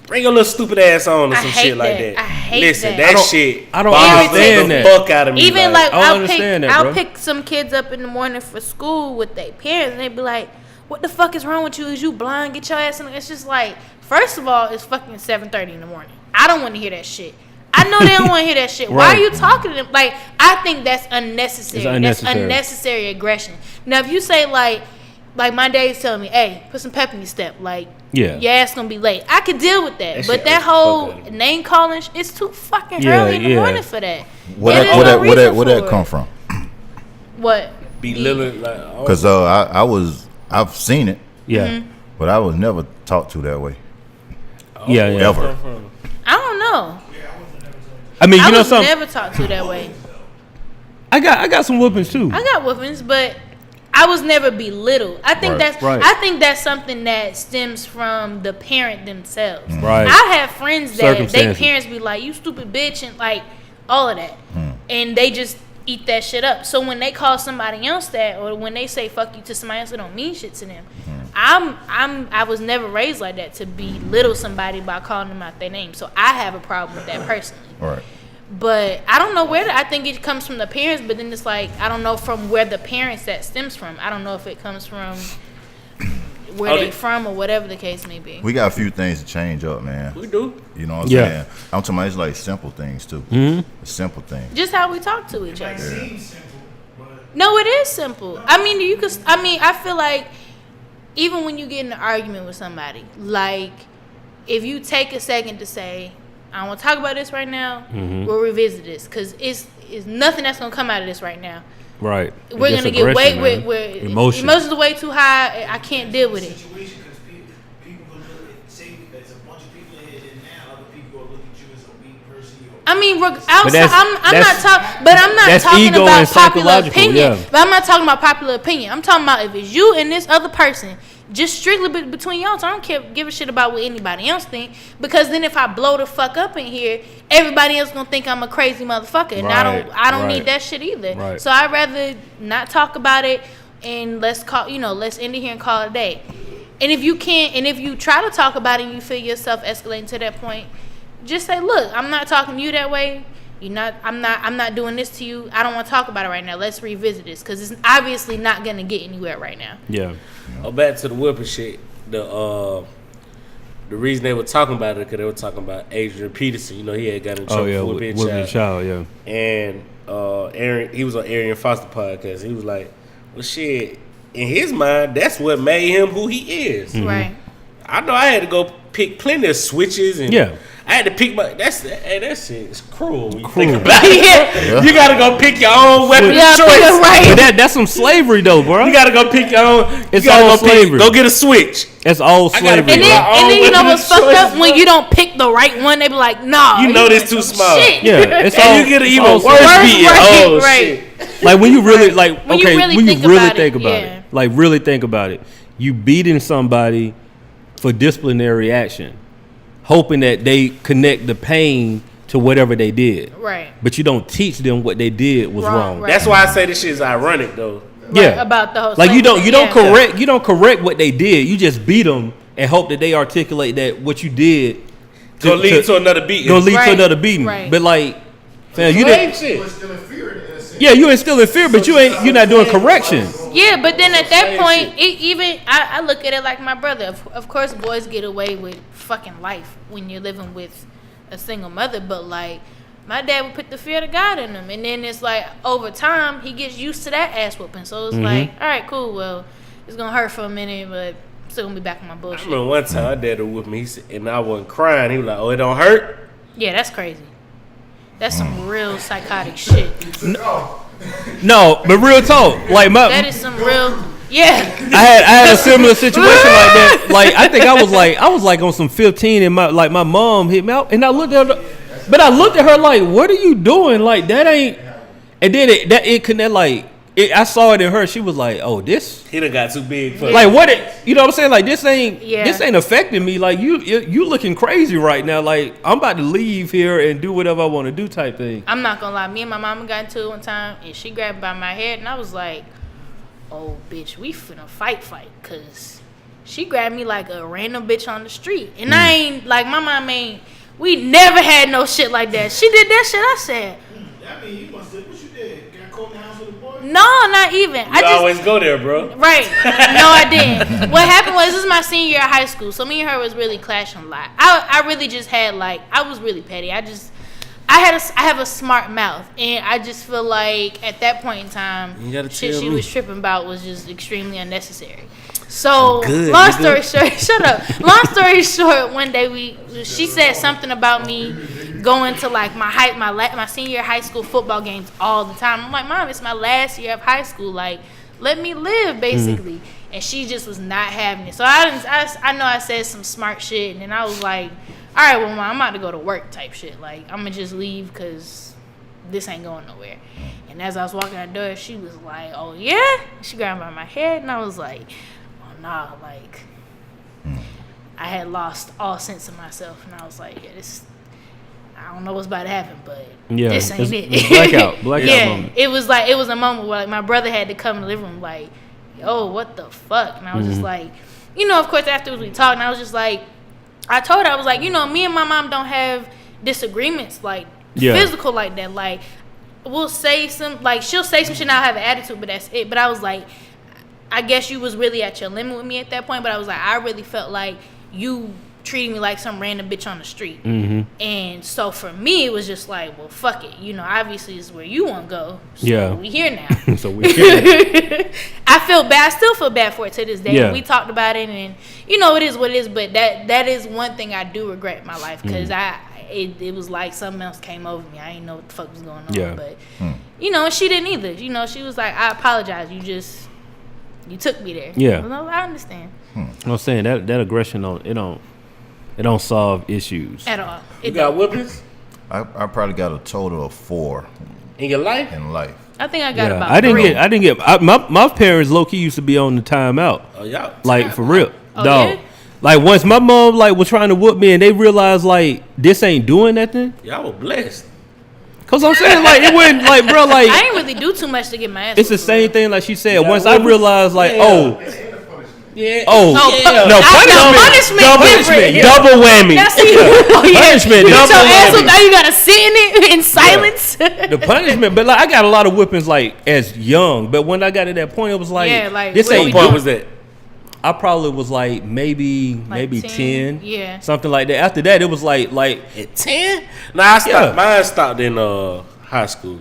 bring your little stupid ass on or I some hate shit like that. that. I hate Listen, that. shit. I don't bothers understand the that. fuck out of me. Even like I don't understand that, I'll bro. pick some kids up in the morning for school with their parents, and they be like, "What the fuck is wrong with you? Is you blind? Get your ass in." It's just like, first of all, it's fucking 7:30 in the morning. I don't want to hear that shit. I know they don't want to hear that shit. Why Right. are you talking to them? Like, I think that's unnecessary. It's unnecessary. That's unnecessary aggression. Now, if you say like my dad's telling me, "Hey, put some pep in your step," like, Yeah. your ass gonna be late. I could deal with that, That but shit that irks the whole fuck out of me. name calling, it's too fucking Yeah, early in the yeah. morning for that. Where And there's no reason where that for come it. from? What? Belittling, like, oh, Because I've seen it, yeah, Mm-hmm. but I was never taught to that way. yeah. Ever. I don't know. I mean, I you know was something? never talked to that way. I got some whoopings too. I got whoopings, but I was never belittled. I think Right, right. I think that's something that stems from the parent themselves. Right. I have friends that they Circumstances. parents be like, "You stupid bitch," and like all of that, and they just eat that shit up. So when they call somebody else that, or when they say "fuck you" to somebody else, it don't mean shit to them. I was never raised like that to belittle somebody by calling them out their name. So I have a problem with that personally. Right. But I don't know where I think it comes from the parents, but then it's like I don't know from where the parents that stems from. I don't know if it comes from where they from or whatever the case may be. We got a few things to change up, man. We do. You know what I'm saying? I'm talking about it's like simple things too. Simple things. Just how we talk to each other. It seems simple, but No, it is simple. I mean, you could. I mean, I feel like even when you get in an argument with somebody, like if you take a second to say, "I don't want to talk about this right now. We'll revisit this because it's nothing that's gonna come out of this right now. Right. We're It's gonna get aggression, way man. where Emotion. emotions are way too high. I can't deal with it. situation because people gonna look at, say there's a bunch of people in here, and now other people gonna look at you as a weak person. I mean, that's- I'm not that's talking ego about and popular psychological, opinion. yeah. But I'm not talking about popular opinion. I'm talking about if it's you and this other person, just strictly between y'all. So I don't give a shit about what anybody else think. Because then if I blow the fuck up in here, everybody else gonna think I'm a crazy motherfucker, and I don't Right. need that shit either. Right. So I'd rather not talk about it and let's end it here and call it a day. And if you can't, and if you try to talk about it and you feel yourself escalating to that point, just say, look, I'm not talking to you that way. I'm not doing this to you. I don't want to talk about it right now. Let's revisit this because it's obviously not gonna get anywhere right now. Yeah. Oh, back to the whipping shit. The reason they were talking about it because they were talking about Adrian Peterson. You know, he had got in trouble for whipping whipping a child. Yeah. And Aaron, he was on Arian Foster podcast. He was like, well, shit, in his mind, that's what made him who he is. Right. I know I had to go pick plenty of switches and I had to pick my. That shit is cruel when you think about it. You gotta go pick your own weapon of choice. Right. But that's some slavery though, bro. You gotta go pick your own. It's you gotta all go slavery. go get a switch. That's all I gotta slavery. pick bro. And then you know weapon what's of fucked up choice, when bro. you don't pick the right one. They be like, nah. You know doing this too some small. shit. Yeah, it's all. And you get an it's even all worse slavery. beating. Right. Shit. Like when you really like When you okay, really when you think really about think it, about yeah. it, like really think about it, you beating somebody for disciplinary action, hoping that they connect the pain to whatever they did. Right. But you don't teach them what they did was wrong. Right. That's why I say this shit is ironic though. Yeah. About the whole Like you don't slavery, correct what they did. You just beat them and hope that they articulate that what you did Gonna lead to another beating. Gonna lead to Right. another beating. Right. But like, fam, you Slave didn't. shit. But still in fear in a sense. Yeah, you ain't still in fear, but you're not doing correction. Yeah, but then at that Same point, shit. I look at it like my brother. Of course, boys get away with fucking life when you're living with a single mother. But like, my dad would put the fear of God in him, and then it's like over time he gets used to that ass whooping. So it's like, all right, cool. Well, it's gonna hurt for a minute, but I'm still gonna be back on my I bullshit. remember one time my dad was with me, he said, and I wasn't crying. He was like, "Oh, it don't hurt." Yeah, that's crazy. That's some real psychotic shit. No, but real talk, like That is some real. Yeah. I had a similar situation like that. Like I think I was like on some 15, and my mom hit me out, and I looked at her, but I looked at her like, what are you doing? Like that ain't. And then it connect like. I saw it in her. She was like, "Oh, this He done got too big for like what? You know what I'm saying? Like this ain't Yeah. this ain't affecting me. Like you looking crazy right now. Like I'm about to leave here and do whatever I want to do, type thing." I'm not gonna lie. Me and my mama got into it one time, and she grabbed me by my head, and I was like, "Oh, bitch, we finna fight, cause she grabbed me like a random bitch on the street, and I ain't like my mom ain't. We never had no shit like that. She did that shit. I said, I mean, you must have, what you did? Got caught in the house with a boy? no, not even. You always go there, bro. Right. No, I didn't. What happened was, this is my senior year of high school, so me and her was really clashing a lot. I really just had like, I was really petty. I have a smart mouth, and I just feel like at that point in time, You gotta shit tell she me. was tripping about was just extremely unnecessary. So Good, long nigga. story short, shut up. Long story short, one day she said something about me going to like my senior year high school football games all the time. I'm like, Mom, it's my last year of high school. Like, let me live, basically. And she just was not having it. So I know I said some smart shit, and then I was like, all right, well, Mom, I'm about to go to work type shit. Like, I'm gonna just leave because this ain't going nowhere. And as I was walking out the door, she was like, oh yeah? She grabbed me by my head, and I was like, oh nah, like I had lost all sense of myself, and I was like, yeah, this, I don't know what's about to happen, but Yeah, this ain't it's it. blackout Yeah, moment. it was a moment where like my brother had to come in the living room like, yo, what the fuck? And I was just like, you know, of course afterwards we talked, and I was just like, I told her, I was like, you know, me and my mom don't have disagreements like physical like that. Like, we'll say some, like, she'll say some shit and I'll have an attitude, but that's it. But I was like, I guess you was really at your limit with me at that point, but I was like, I really felt like you treating me like some random bitch on the street. And so for me, it was just like, well, fuck it. You know, obviously it's where you want to go. So we here now. So we here. I feel bad. I still feel bad for it to this day. Yeah. We talked about it, and you know, it is what it is. But that is one thing I do regret in my life, because it was like something else came over me. I didn't know what the fuck was going on. Yeah. But you know, she didn't either. You know, she was like, I apologize. You took me there. Yeah. No, I understand. I'm saying that aggression it don't solve issues At all. You got whippings I probably got a total of 4 in your life? in life. I think I got about I didn't 3. get my parents low key used to be on the timeout. Oh, y'all. Like for real. Oh, Dog. yeah? Like once my mom like was trying to whoop me and they realized like this ain't doing nothing. Y'all were blessed. Cause I'm saying like it wasn't like bro like I ain't really do too much to get my ass. it's the whooped, same for thing like she said. You got Once I whoopings? realized like Yeah. real. no punishment. punishment Double whammy. Now see, oh yeah, Punishment you is get your double ass whammy. whooped, now you gotta sit in it in silence. the punishment, but like I got a lot of whippings like as young, but when I got to that point, it was like, Yeah, like, this what ain't. What we point was that? I probably was like maybe 10, 10, yeah. something like that. After that, it was like At 10? Nah, I stopped. Yeah. Mine stopped in high school.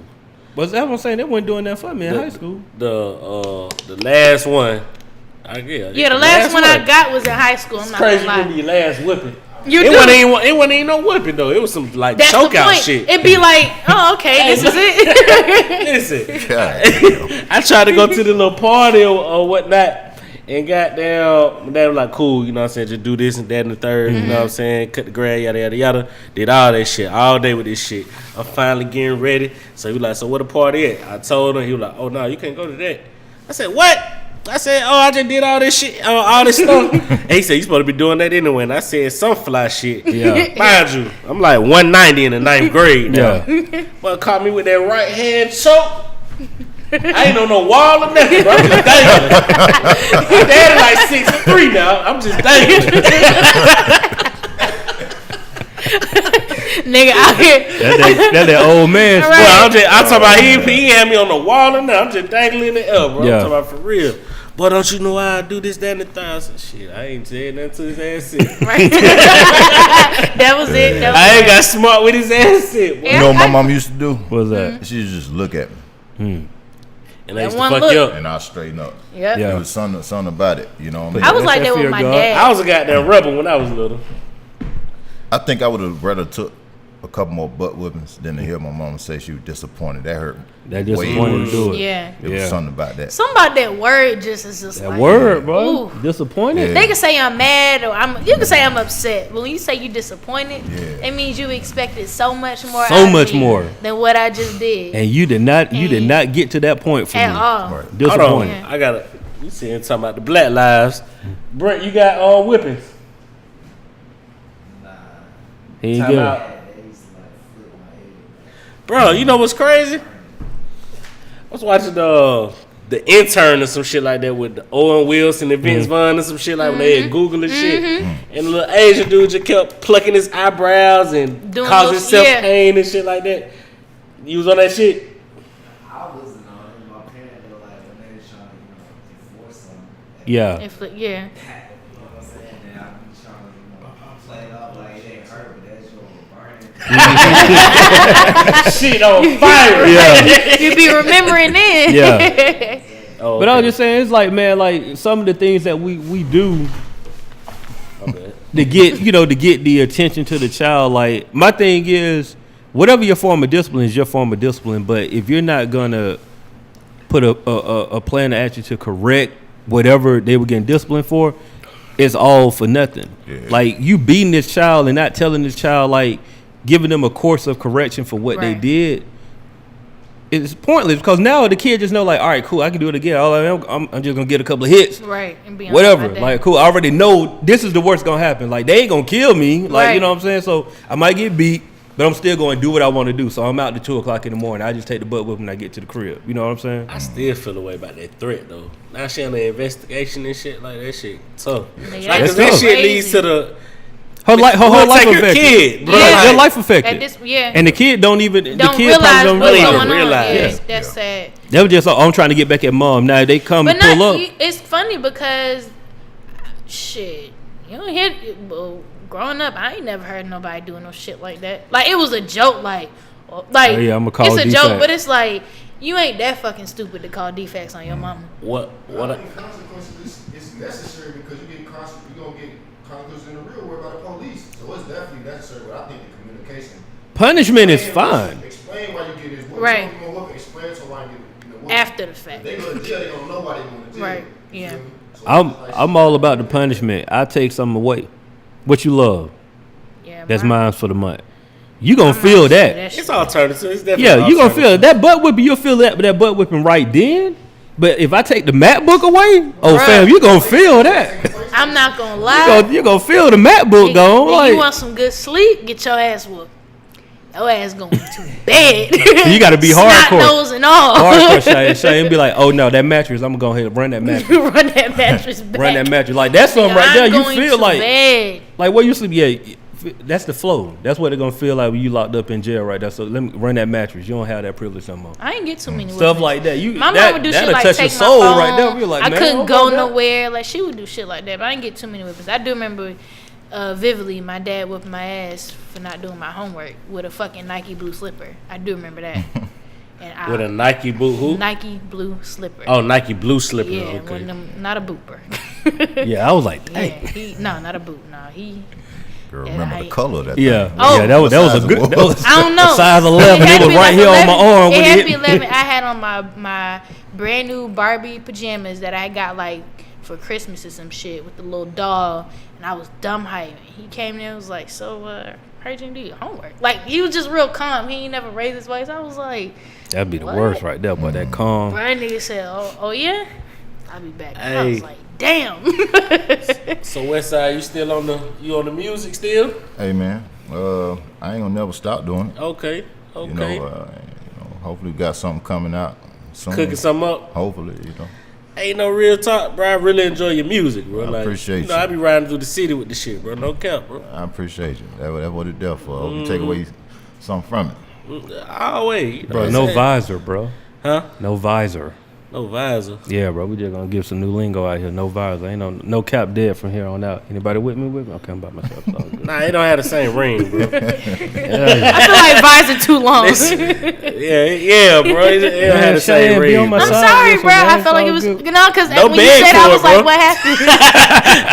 was that what I'm saying? They wasn't doing that for me in high school. The last one. Yeah, the last one I got was in high school. I'm not Crazy gonna to be lie. your last whipping. You It do. wasn't even no whipping though. It was some like That's choke the out point. shit. It'd be like, oh, okay, this is it. Listen, God. I tried to go to the little party or whatnot, and goddamn, my dad was like, cool, you know what I'm saying, just do this and that and the third, you know what I'm saying, cut the grass, yada, yada, yada. Did all that shit, all day with this shit. I'm finally getting ready. So he was like, so where the party at? I told him, he was like, oh, no, you can't go to that. I said, what? I said, oh, I just did all this shit, all this stuff. And he said, you supposed to be doing that anyway. And I said, some fly shit. Yeah. Mind you, I'm like 190 in the 9th grade now. Yeah, But caught me with that right hand choke. I ain't on no wall or nothing, bro. I'm just dangling. My dad is like 6'3" now. I'm just dangling. Nigga out here. that old man. All Boy, right. I'm talking about he had me on the wall or nothing. I'm just dangling in the air, bro. Yeah. I'm talking about for real. Boy, don't you know why I do this, that, and the third? I said, shit, I ain't said nothing to his ass sit. Right. That was it. That was I ain't it. got smart with his ass sit, boy. Yeah. You know what my mom used to do? What was that? She used to just look at me And I used to one fuck look. you up. and I'll straighten up. Yep. Yeah. There was something about it, you know what I mean? I was That's like that that with fear my of God. dad. I was a goddamn rebel when I was little. I think I would have rather took a couple more butt whippings than to hear my mama say she was disappointed. That hurt. That way disappointed worse. to do it. Yeah. It Yeah. was something about that. Something about that word just is just That like word, bro. Ooh. Disappointed. Yeah. They can say I'm mad or you can say I'm upset. But when you say you disappointed, Yeah. it means you expected so much more. So out of much me more. than what I just did And you did not get to that point for at me. all. Right. Hold on. Disappointed. Yeah. I got to, you sitting talking about the black lives. Brent, you got whippings. He ain't Time good. out. Bro, you know what's crazy? I was watching the intern or some shit like that with the Owen Wilson and Vince Vaughn and some shit like when they had Google and shit. And the little Asian dude just kept plucking his eyebrows and Doing causing those- himself yeah. pain and shit like that. You was on that shit? I wasn't on it. My parents were like, when they was trying to, enforce something. Yeah. Yeah. You know what I'm saying? And I be trying to, play it off like it ain't hurt, but that shit was burning. Shit on fire. Yeah. You be remembering then. Yeah. Oh, But I was okay. just saying, it's like, man, like some of the things that we do Okay. to get the attention to the child. Like my thing is, whatever your form of discipline is your form of discipline. But if you're not gonna put a plan of action to correct whatever they were getting disciplined for, it's all for nothing. Yeah. Like you beating this child and not telling this child, like giving them a course of correction for what they Right. did. It's pointless because now the kid just know like, all right, cool, I can do it again. I'm just gonna get a couple of hits. Right. And be on Whatever, my day. like cool. I already know this is the worst gonna happen. Like they ain't gonna kill me, like Right. you know what I'm saying. So I might get beat, but I'm still going to do what I want to do. So I'm out to 2:00 in the morning. I just take the butt whip when I get to the crib. You know what I'm saying? I still feel the way about that threat though. Now she on the investigation and shit like that shit tough. Nigga, Like, that's 'cause that tough. shit leads to the. Her life take her affected. kid, bro. Yeah. Their life affected. At this, yeah. And the kid don't even. The don't kid realize probably what's don't going realize. on. Realize. Yeah, that's sad. They were just like, I'm trying to get back at mom. Now they come But and pull up. it's funny because, shit, you don't hear. Well, growing up, I ain't never heard nobody doing no shit like that. Like it was a joke. Like Oh, yeah, I'ma call it's a defect. joke, but it's like you ain't that fucking stupid to call defects on your mama. What? I think consequences is necessary because you gonna get consequences in the real world by the police. So it's definitely necessary. But I think the communication. Punishment is fine. Explain why you get this whooping. Right. You gonna explain to why you get the whooping. After the fact. If they go to jail, they gonna know why they going to jail. Right. You Yeah. feel me? So I'm all about the punishment. I take something away. What you love, Yeah, that's mine. mine for the month. You gonna feel that. It's alternative. It's definitely Yeah, you gonna alternative. feel it. That butt whipping. You'll feel that butt whipping right then. But if I take the MacBook away, Bruh. fam, you gonna feel that. I'm not gonna lie. You gonna feel the MacBook gone. If Like, you want some good sleep, get your ass whooped. Your ass going to bed. you gotta be hardcore. Snot nose and all. Hardcore Shay and be like, oh no, that mattress. I'm gonna go ahead and run that mattress. Run that mattress back. Run that mattress. Like that's something right I'm there. You going feel to like bed. where you sleep. Yeah, that's the flow. That's what they're gonna feel like when you locked up in jail right there. So let me run that mattress. You don't have that privilege no more. I ain't get too many Stuff whippings. like that. You My that, mama do that'll shit like touch take your my soul phone. right there. We're like, I man, couldn't what go about that? nowhere. Like she would do shit like that, but I didn't get too many whippings. I do remember vividly my dad whipped my ass for not doing my homework with a fucking Nike blue slipper. I do remember that. And With a Nike boot, who? Nike blue slipper. Oh, Nike blue slipper. yeah, Okay. one of them, not a booper. Yeah, I was like, Yeah, dang. not a boot. No, he. Girl, Yeah, remember I- the color of that Yeah, thing. Oh. yeah, that was a What size good. it That was I don't know. size 11. had It to was be right like here on 11. my arm. It when had it to be hit 11. I had on my brand new Barbie pajamas that I got like for Christmas or some shit with the little doll, and I was dumb hype. He came there and was like, "So, heard you do your homework." Like he was just real calm. He ain't never raised his voice. I was like, That'd be the What? worst right there, but that calm. "Brian nigga said, oh yeah, I'll be back." I Hey. was like, "Damn." So Westside, you on the music still? Hey man, I ain't gonna never stop doing it. Okay. You know, hopefully we got something coming out soon. Cooking something up. Hopefully, you know. Ain't no real talk, bro. I really enjoy your music, bro. I Like, appreciate you know, you. I be riding through the city with the shit, bro. No cap, bro. I appreciate you. That's what it's there for. I hope you take away something from it. Always. You know Bro, what no I'm saying? visor, bro. Huh? No visor. No visor. Yeah, bro. We just gonna give some new lingo out here. No visor. Ain't no cap dead from here on out. Anybody with me? Okay, I'm by myself. So it's good. Nah, it don't have the same ring, bro. I feel like visor too long. yeah, bro. It don't have the same Cheyenne, be ring. on my bro. I'm side. sorry, Listen, bro. man, I it's felt like all it was, good. because Don't when you beg said, for I it, was bro. like, what happened?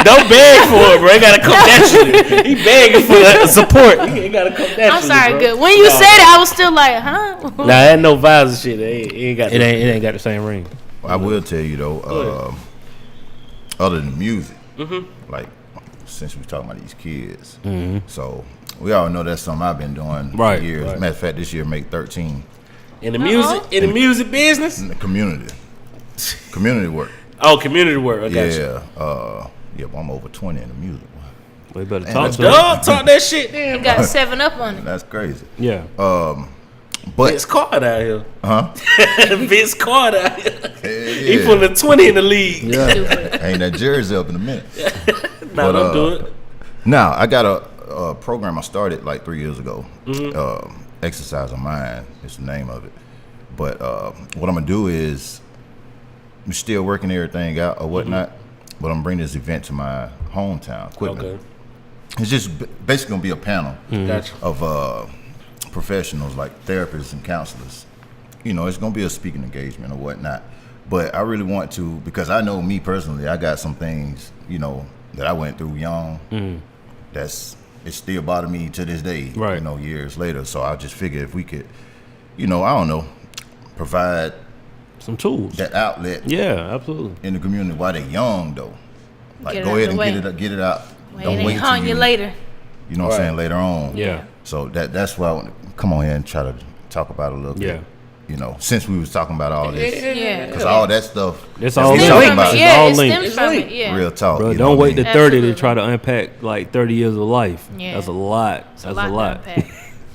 Don't beg for it, bro. You gotta come naturally. He begging for that support. You ain't gotta come naturally. I'm sorry, bro. good. When you said it, I was still like, huh? Nah, that ain't no visor shit. It ain't got. It ain't got the same ring. I will tell you though, other than music, like since we talking about these kids, so we all know that's something I've been doing Right, for years. right. Matter of fact, this year make 13 in the music. In the music business. in the community work. Oh, community work. I got you. Yeah, yep, I'm over 20 in the music. We better Man, talk that's to them. Dog, talk that shit, then. You got 7 up on it. That's crazy. Yeah. But Vince Carter out here. huh? Vince Carter out here. He Yeah. pulling 20 in the league. Stupid. Ain't that jersey up in a minute? Nah, But, don't do it. Now I got a program I started like 3 years ago. Exercise of Mind is the name of it. But what I'm gonna do is we're still working everything out or whatnot. But I'm gonna bring this event to my hometown, Quitman. Okay. It's just basically gonna be a panel Gotcha. of professionals like therapists and counselors. You know, it's gonna be a speaking engagement or whatnot. But I really want to, because I know me personally, I got some things, you know, that I went through young. It's still bothering me to this day. Right. You know, years later. So I just figured if we could, you know, I don't know, provide Some tools. that outlet Yeah, absolutely. in the community while they're young though. Like Get it go out ahead the and way. get it out. Well, Don't it ain't wait till haunting you later. You know what I'm saying, later on. Yeah. So that's why I want to come on here and try to talk about it a little Yeah. bit. You know, since we was talking about all this. Yeah. Because all that stuff It's that all we linked. talking Stems from about it. is Yeah, all it linked. stems It's from linked. it. Yeah. real talk. Bro, you know don't what I wait to mean? 30 to Absolutely. try to unpack like 30 years of life. Yeah. That's a lot. It's That's a lot. a lot. to unpack.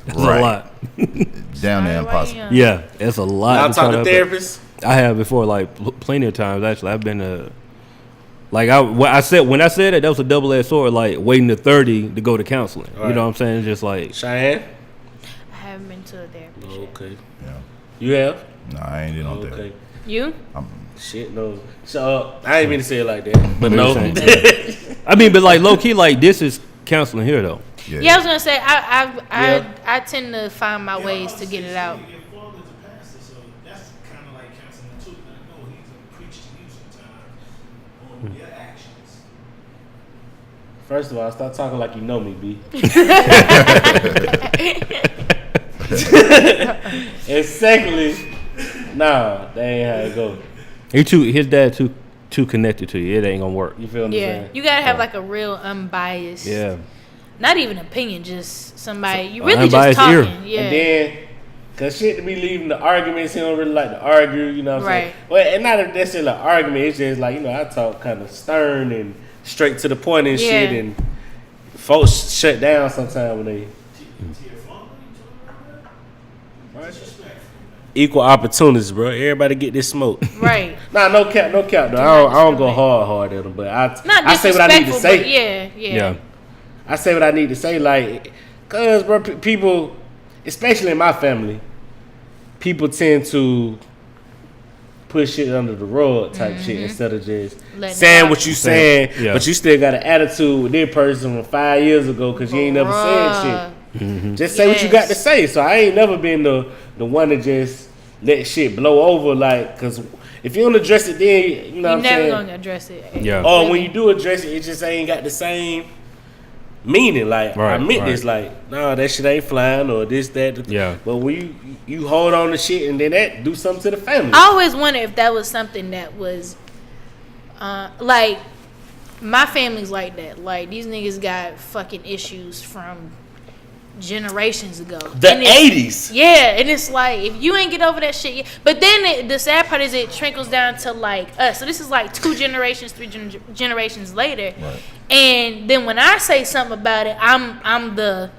That's Right. a lot. Damn near Sorry, why impossible. you- Yeah, it's a lot. Y'all to try talk to to unpack. therapists? I have before, like plenty of times actually. I've been to Like when I said that was a double-edged sword. Like waiting to 30 to go to counseling. Right. You know what I'm saying? Just like Cheyenne. I haven't been to a therapist. Oh, okay. Yeah. You have? No, I ain't did no Okay. therapy. You? Shit, no. So I ain't mean to say it like that, but no. I mean, but like low key, like this is counseling here though. Yeah, I was gonna say I tend to find my ways to get it out. Your father's a pastor, so that's kind of like counseling too. I know he's a preach to you sometimes on your actions. First of all, stop talking like you know me, B. And secondly, nah, that ain't how it go. His dad too connected to you. It ain't gonna work. You feel what I'm Yeah, saying? you gotta have like a real unbiased. Yeah. Not even opinion, just somebody you really just unbiased talking. ear. Yeah. And then, cause shit to be leaving the arguments, he don't really like to argue. You know what I'm saying? Right. Well, and not necessarily an argument. It's just like I talk kind of stern and straight to the point and Yeah. shit, and folks shut down sometimes when they. To your father, you talking about that? Disrespectful. Equal opportunities, bro. Everybody get this smoke. Right. Nah, no cap, though. I don't go hard at them, but Not I say what I need to disrespectful, say. but yeah. I say what I need to say, like, cause bro, people, especially in my family, people tend to push shit under the rug type shit instead of just Letting saying it what you saying, Yeah. but you still got an attitude with this person from 5 years ago because you ain't never said shit. Just say what you got to say. So I ain't never been the one to just let shit blow over, like, cause if you don't address it, then you know You're what I'm never saying. gonna address it. Yeah. Or when you do address it, it just ain't got the same meaning. Like I Right, meant right. this, like, no, that shit ain't flying or this, that. Yeah. But when you hold on to shit and then that do something to the family. I always wonder if that was something that was, like, my family's like that. Like, these niggas got fucking issues from generations ago. The And it's- 80s. Yeah, and it's like, if you ain't get over that shit, but then the sad part is it trickles down to like us. So this is like 2 generations, 3 generations later. Right. And then when I say something about it, I'm the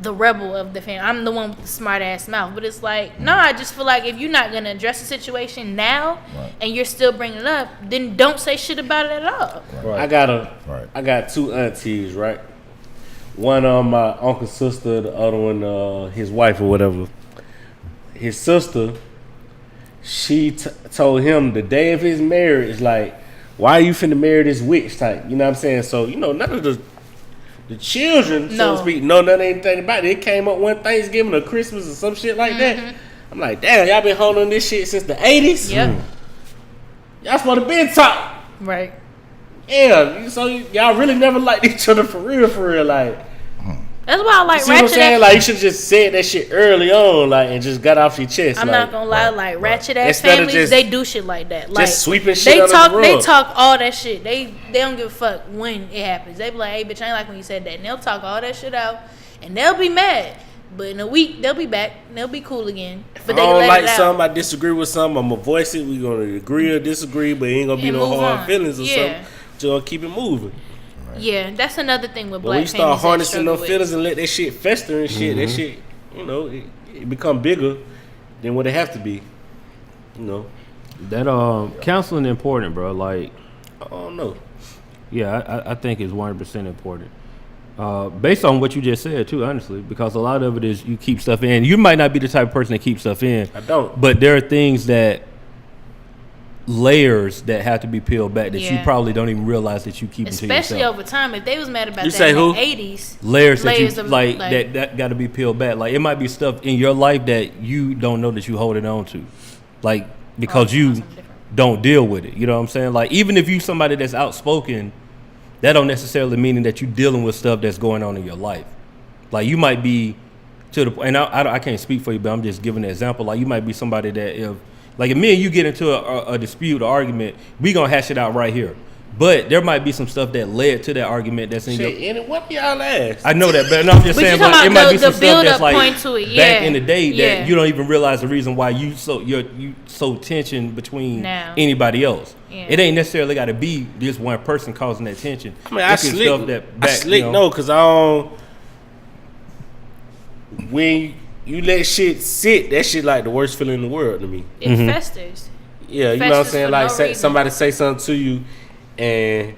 rebel of the family. I'm the one with the smart ass mouth. But it's like, no, I just feel like if you're not gonna address the situation now, Right. and you're still bringing it up, then don't say shit about it at all. I got 2 aunties, right? One my uncle's sister, the other one his wife or whatever. His sister, she told him the day of his marriage, like, why are you finna marry this witch type? You know what I'm saying? So, none of the children, so No. to speak, know none of anything about it. It came up one Thanksgiving or Christmas or some shit like that. I'm like, damn, y'all been holding this shit since the 80s? Yep. Y'all supposed to been talk. Right. Yeah, so y'all really never liked each other for real, like. That's why I like See what I'm Ratchet. saying? Like, you should just said that shit early on, like, and just got off your chest. I'm like, not gonna lie, like Ratchet ass Instead of families, just- they do shit like that. Like sweeping shit they under talk, the rug. they talk all that shit. They don't give a fuck when it happens. They be like, hey bitch, I ain't like when you said that. And they'll talk all that shit out, and they'll be mad. But in a week, they'll be back. And they'll be cool again. But I they don't let like it out. something, I disagree with something, I'm gonna voice it. We gonna agree or disagree, but it ain't gonna be And no move hard on. feelings or Yeah. something. Just gonna keep it moving. Yeah, that's another thing with But black when you start families that harnessing struggle them with. feelings and let that shit fester and shit, that shit, it become bigger than what it have to be. That counseling important, bro. Like, I don't know. yeah, I think it's 100% important. Based on what you just said too, honestly, because a lot of it is you keep stuff in. You might not be the type of person that keeps stuff in. I don't. But there are things layers that have to be peeled back that you Yeah. probably don't even realize that you keep to Especially yourself. over time, if they was mad about You that say in who? the 80s. Layers that you of, like that got to be peeled back. Like, it might be stuff in your life that you don't know that you holding on to, like, because you something different. don't deal with it. You know what I'm saying? Like, even if you somebody that's outspoken, that don't necessarily mean that you dealing with stuff that's going on in your life. Like, you might be to the, and I can't speak for you, but I'm just giving an example. Like, you might be somebody that if me and you get into a dispute or argument, we gonna hash it out right here. But there might be some stuff that led to that argument that's in Shit, and it whoop y'all ass. I know that, but I'm just But saying, you talking but it about might be the some stuff build-up that's like point to it, back yeah. in the day that Yeah. you don't even realize the reason why you so tension between Now. anybody else. Yeah. It ain't necessarily got to be just one person causing that tension. I mean, I It could slick, stuff that back, I slick no, because I don't. When you let shit sit, that shit like the worst feeling in the world to me. It festers. Yeah, you know what I'm Festers saying? for Like, no reason. somebody say something to you, and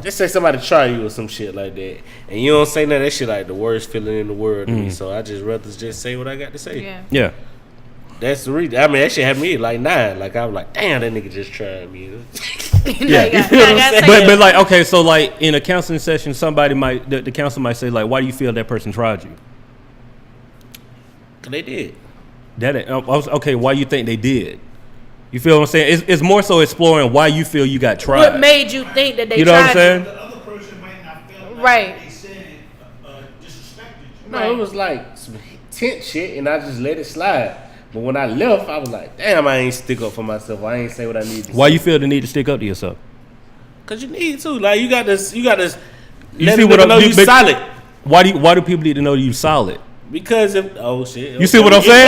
just say somebody try you or some shit like that, and you don't say nothing. That shit like the worst feeling in the world to me. So I just rather just say what I got to say. Yeah. That's the reason. I mean, that shit happened to me at like 9. Like I was like, damn, that nigga just tried me. Yeah, you feel what I'm saying? But like, okay, so like in a counseling session, somebody might the counselor might say like, why do you feel that person tried you? Cause they did. Okay, why you think they did? You feel what I'm saying? It's more so exploring why you feel you got tried. What made you think that they tried you? You know what I'm saying? The other person might not feel like Right. they said disrespected you. No, it was like some tense shit, and I just let it slide. But when I left, I was like, damn, I ain't stick up for myself. I ain't say what I need to say. Why you feel the need to stick up to yourself? Cause you need to. Like you got this. You got this. You let see what them know you solid. Why do people need to know you solid? Because if shit, you see what I'm saying?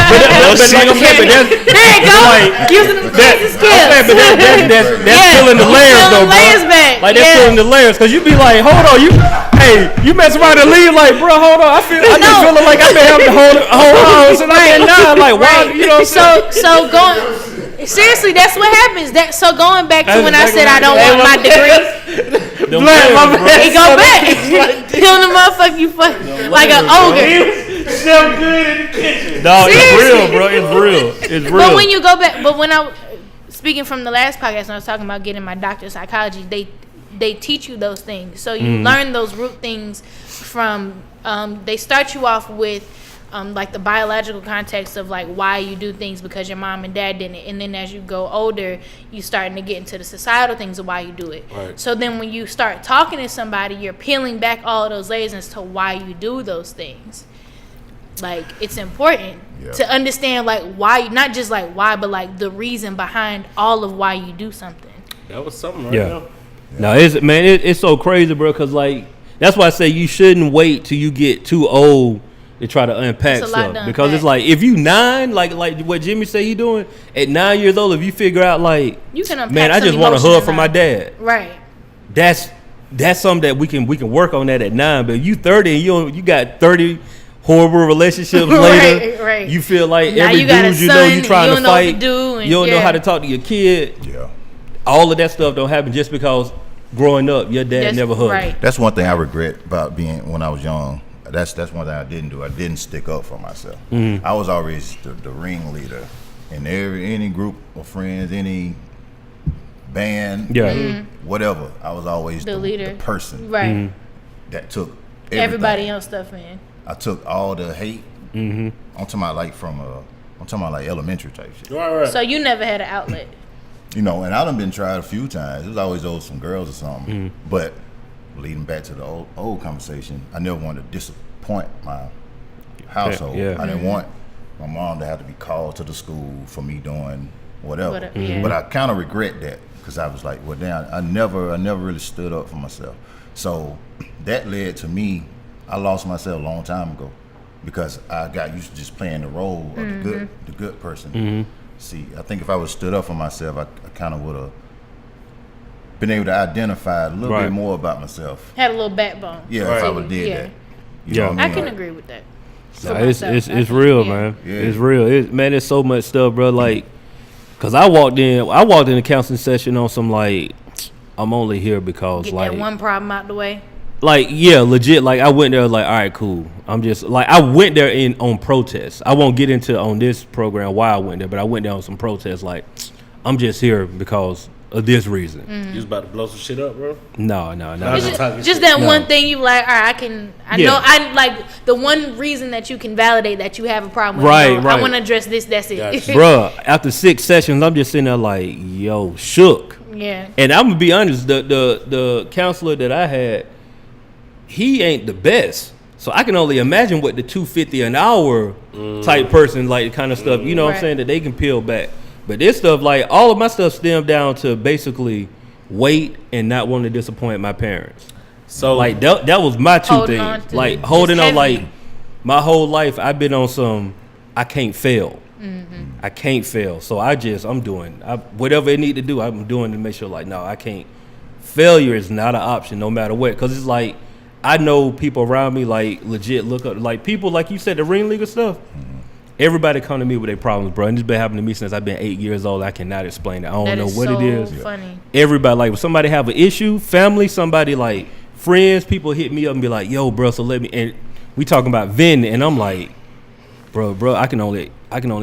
But like I'm saying, there you go. Using the crazy skills. That's pulling the layers though, bro. Back. Like that's pulling the layers, cause you be like, hold on, you mess around and leave, like, bro, hold on, I just feeling like I've been having to hold on since I been 9, like, why, you know? So going. Seriously, that's what happens. So going back to when I said I don't want my degree. He go back. Tell the motherfucker you fuck like an ogre. So good in the kitchen. No, it's real, bro. It's real. But when you go back, when I speaking from the last podcast, when I was talking about getting my doctorate of psychology, they teach you those things. So you learn those root things from. They start you off with. Like the biological context of like why you do things because your mom and dad didn't, and then as you go older, you starting to get into the societal things of why you do it. Right. So then when you start talking to somebody, you're peeling back all of those layers as to why you do those things. Like it's important to understand like why, not just like why, but like the reason behind all of why you do something. That was something right now. No, it's so crazy, bro. Cause like that's why I say you shouldn't wait till you get too old to try to unpack stuff, because it's like if you 9, like what Jimmy say he doing at 9 years old, if you figure out like you can unpack man, I just want a hug from my dad. Right. That's something that we can work on that at 9. But you 30 and you got 30 horrible relationships later. Right. You feel like now every you got dude you know you trying to fight. You don't know how to talk to your kid. Yeah. All of that stuff don't happen just because growing up your dad never hugged. Right. That's one thing I regret about being when I was young. That's one thing I didn't do. I didn't stick up for myself. I was always the ringleader in any group of friends, any band, whatever. I was always the leader, the person that took everything. Everybody else stuff in. I took all the hate. I'm talking about like elementary type shit. Right. So you never had an outlet. You know, and I done been tried a few times. It was always over some girls or something. But leading back to the old conversation, I never wanted to disappoint my household. Yeah. I didn't want my mom to have to be called to the school for me doing whatever. Yeah. But I kind of regret that because I was like, well, damn, I never really stood up for myself. So that led to me, I lost myself a long time ago because I got used to just playing the role of the good person. See, I think if I would have stood up for myself, I kind of would have been able to identify a little bit more about myself. Had a little backbone. Yeah, if I would have did that. You know what I can agree with that. Nah, it's real, man. Yeah. It's real. It's so much stuff, bro. Like, cause I walked in a counseling session on some like, I'm only here because get like that one problem out the way. Like, yeah, legit. Like, I went there like, all right, cool. I'm just like, I went there on protest. I won't get into on this program why I went there, but I went there on some protest. Like, I'm just here because of this reason. You was about to blow some shit up, bro? No. It's just that one thing you like, all right, I like the one reason that you can validate that you have a problem with. Right. I want to address this, that's it. Gotcha. Bruh, after 6 sessions, I'm just sitting there like, yo, shook. Yeah. And I'm going to be honest, the counselor that I had, he ain't the best. So I can only imagine what the $250 an hour type person, like kind of stuff, you know what I'm saying, that they can peel back. But this stuff, like, all of my stuff stemmed down to basically wait and not wanting to disappoint my parents. So, like, that was my two things. Like, holding on, like, my whole life, I've been on some, I can't fail. I can't fail. So I'm doing whatever it need to do, I'm doing to make sure, like, no, I can't. Failure is not an option no matter what. Because it's like, I know people around me, like, legit look up, like, people, like you said, the ringleader stuff. everybody come to me with their problems, bro. And it's been happening to me since I've been 8 years old. I cannot explain it. I don't know what it is. Funny. Everybody, like, when somebody have an issue, family, somebody, like, friends, people hit me up and be like, yo, bro, so let me, and we talking about venting, and I'm like, bro, I can only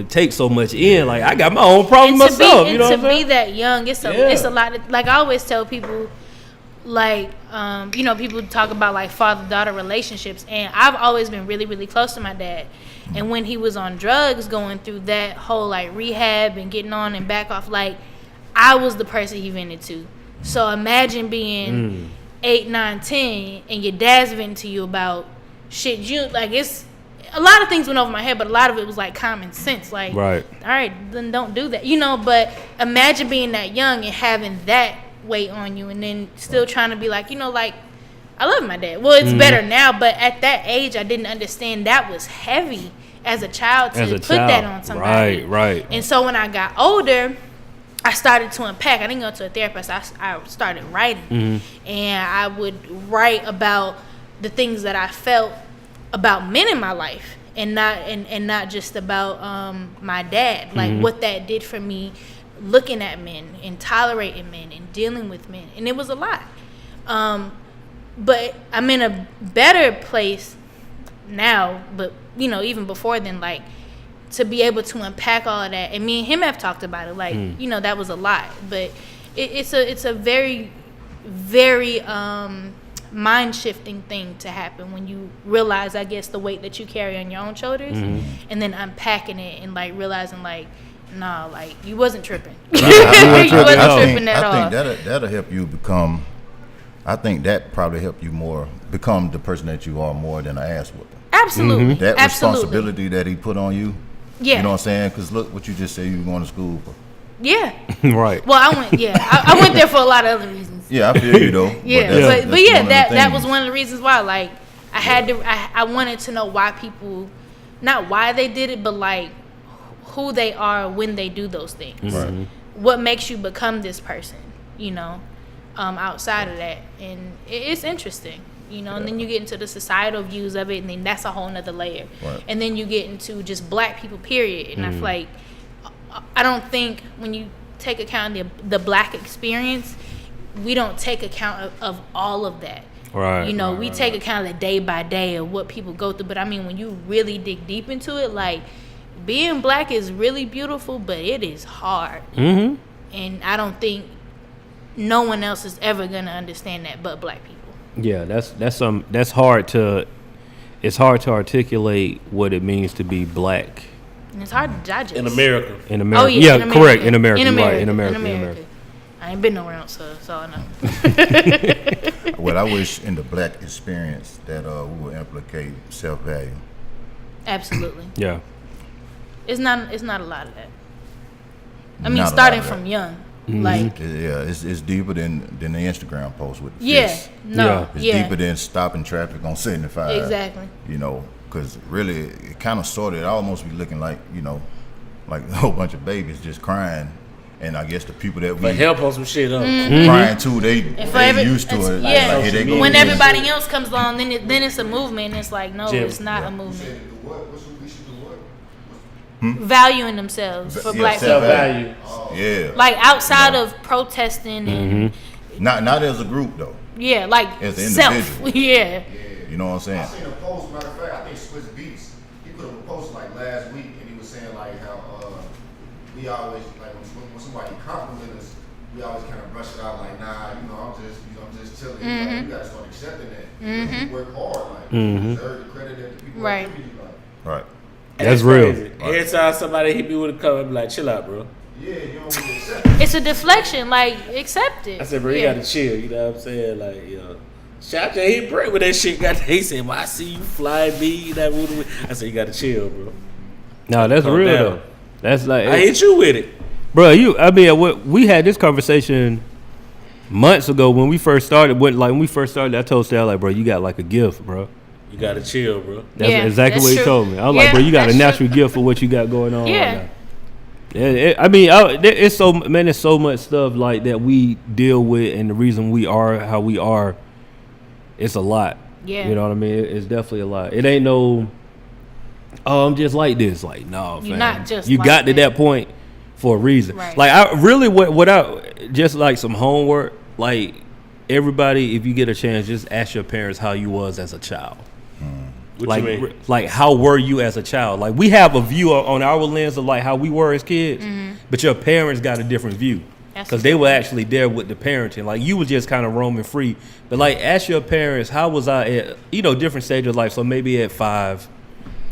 take so much in. Like, I got my own problem myself. You know what I'm saying? To be that young, it's a lot of, like, I always tell people, like, you know, people talk about like father-daughter relationships, and I've always been really, really close to my dad. And when he was on drugs, going through that whole like rehab and getting on and back off, like, I was the person he vented to. So imagine being 8, 9, 10, and your dad's venting to you about shit. You like, it's a lot of things went over my head, but a lot of it was like common sense. Like, right, all right, then don't do that, you know. But imagine being that young and having that weight on you, and then still trying to be like, you know, like, I love my dad. Well, it's better now, but at that age, I didn't understand that was heavy as a child to put that on somebody. Right. And so when I got older, I started to unpack. I didn't go to a therapist. I started writing, and I would write about the things that I felt about men in my life, and not just about my dad. Like what that did for me, looking at men and tolerating men and dealing with men, and it was a lot. But I'm in a better place now. But you know, even before then, like, to be able to unpack all of that, and me and him have talked about it. Like, you know, that was a lot, but it's a very, very mind shifting thing to happen when you realize, I guess, the weight that you carry on your own shoulders, and then unpacking it and like realizing, like, nah, like, you wasn't tripping. You wasn't tripping at all. I think that'll help you become. I think that probably help you more become the person that you are, more than an ass whooping. Absolutely. That Absolutely. responsibility that he put on you. Yeah. You know what I'm saying? Because look what you just said, you were going to school for. Yeah. Right. Well, I went there for a lot of other reasons. Yeah, I feel you though. Yeah, but yeah, that was one of the reasons why. Like, I wanted to know why people, not why they did it, but like who they are when they do those things. Right. What makes you become this person, you know, outside of that. And it's interesting, you know, and then you get into the societal views of it, and then that's a whole nother layer. Right. And then you get into just black people, period. And I feel like, I don't think when you take account of the black experience, we don't take account of all of that. Right. You know, we take account of the day by day of what people go through. But I mean, when you really dig deep into it, like, being black is really beautiful, but it is hard. And I don't think no one else is ever gonna understand that but black people. Yeah, that's hard to. It's hard to articulate what it means to be black. And it's hard to digest. In America. In America. Oh, yeah, in America. Correct. In America. In America. Right. In America. In In America. America. I ain't been nowhere else, so that's all I know. Well, I wish in the black experience that we would implicate self-value. Absolutely. Yeah. It's not a lot of that. I mean, Not a lot starting of that. from young. Like, Yeah, it's deeper than the Instagram post with the yeah, fists. no, It's yeah. deeper than stopping traffic on 75. Exactly. You know, because really, it kind of sorted. I almost be looking like, you know, like a whole bunch of babies just crying. And I guess the people that we But help on some shit up. crying to, they used to it. Yeah. Like, here they go When again. everybody else comes along, then it's a movement. And it's like, no, Jim. it's not a You movement. said to do what? We should do what? Valuing themselves for Yeah, black people. Self-value. Yeah. Like, outside of protesting and Not as a group, though. yeah, like As an self. individual. Yeah. You know what I'm saying? I seen a post, matter of fact, I think Swiss Beats, he put up a post like last week, and he was saying like how we always, like when somebody compliment us, we always kind of brush it out like, nah, you know, I'm just chilling. Like, you gotta start accepting that. Because you work hard, like, you deserve the credit that the people Right. give you, like. Right. That's real. Crazy. Every time somebody hit me with a comment, I be like, chill out, bro. Yeah, you don't really accept it. It's a deflection. Like, accept it. I said, bro, you Yeah. gotta chill. You know what I'm saying? Like, you know. Shout out to he break with that shit. He said, well, I see you fly me. That I said, you gotta chill, bro. No, that's Calm real down. though. That's like, I hit you with it. bro. We had this conversation months ago when we first started. When we first started, I told Sal, like, bro, you got like a gift, bro. You gotta chill, bro. That's Yeah, exactly that's what he true. told me. I was Yeah, like, bro, you got a that's natural true. gift for what you got going on. Yeah. Right now. It's so much stuff like that we deal with, and the reason we are how we are, it's a lot. Yeah. You know what I mean? It's definitely a lot. It ain't no. oh, I'm just like this. Like, no, You're fam. not just You like got to that. that point for a reason. Right. Like, I really without just like some homework. Like, everybody, if you get a chance, just ask your parents how you was as a child. What Like, you mean? like how were you as a child? Like, we have a view on our lens of like how we were as kids, but your parents got a different view That's because they were actually there with the parenting. Like, you was just kind of roaming free. But like, ask your parents, how was I at, different stage of life? So maybe at 5,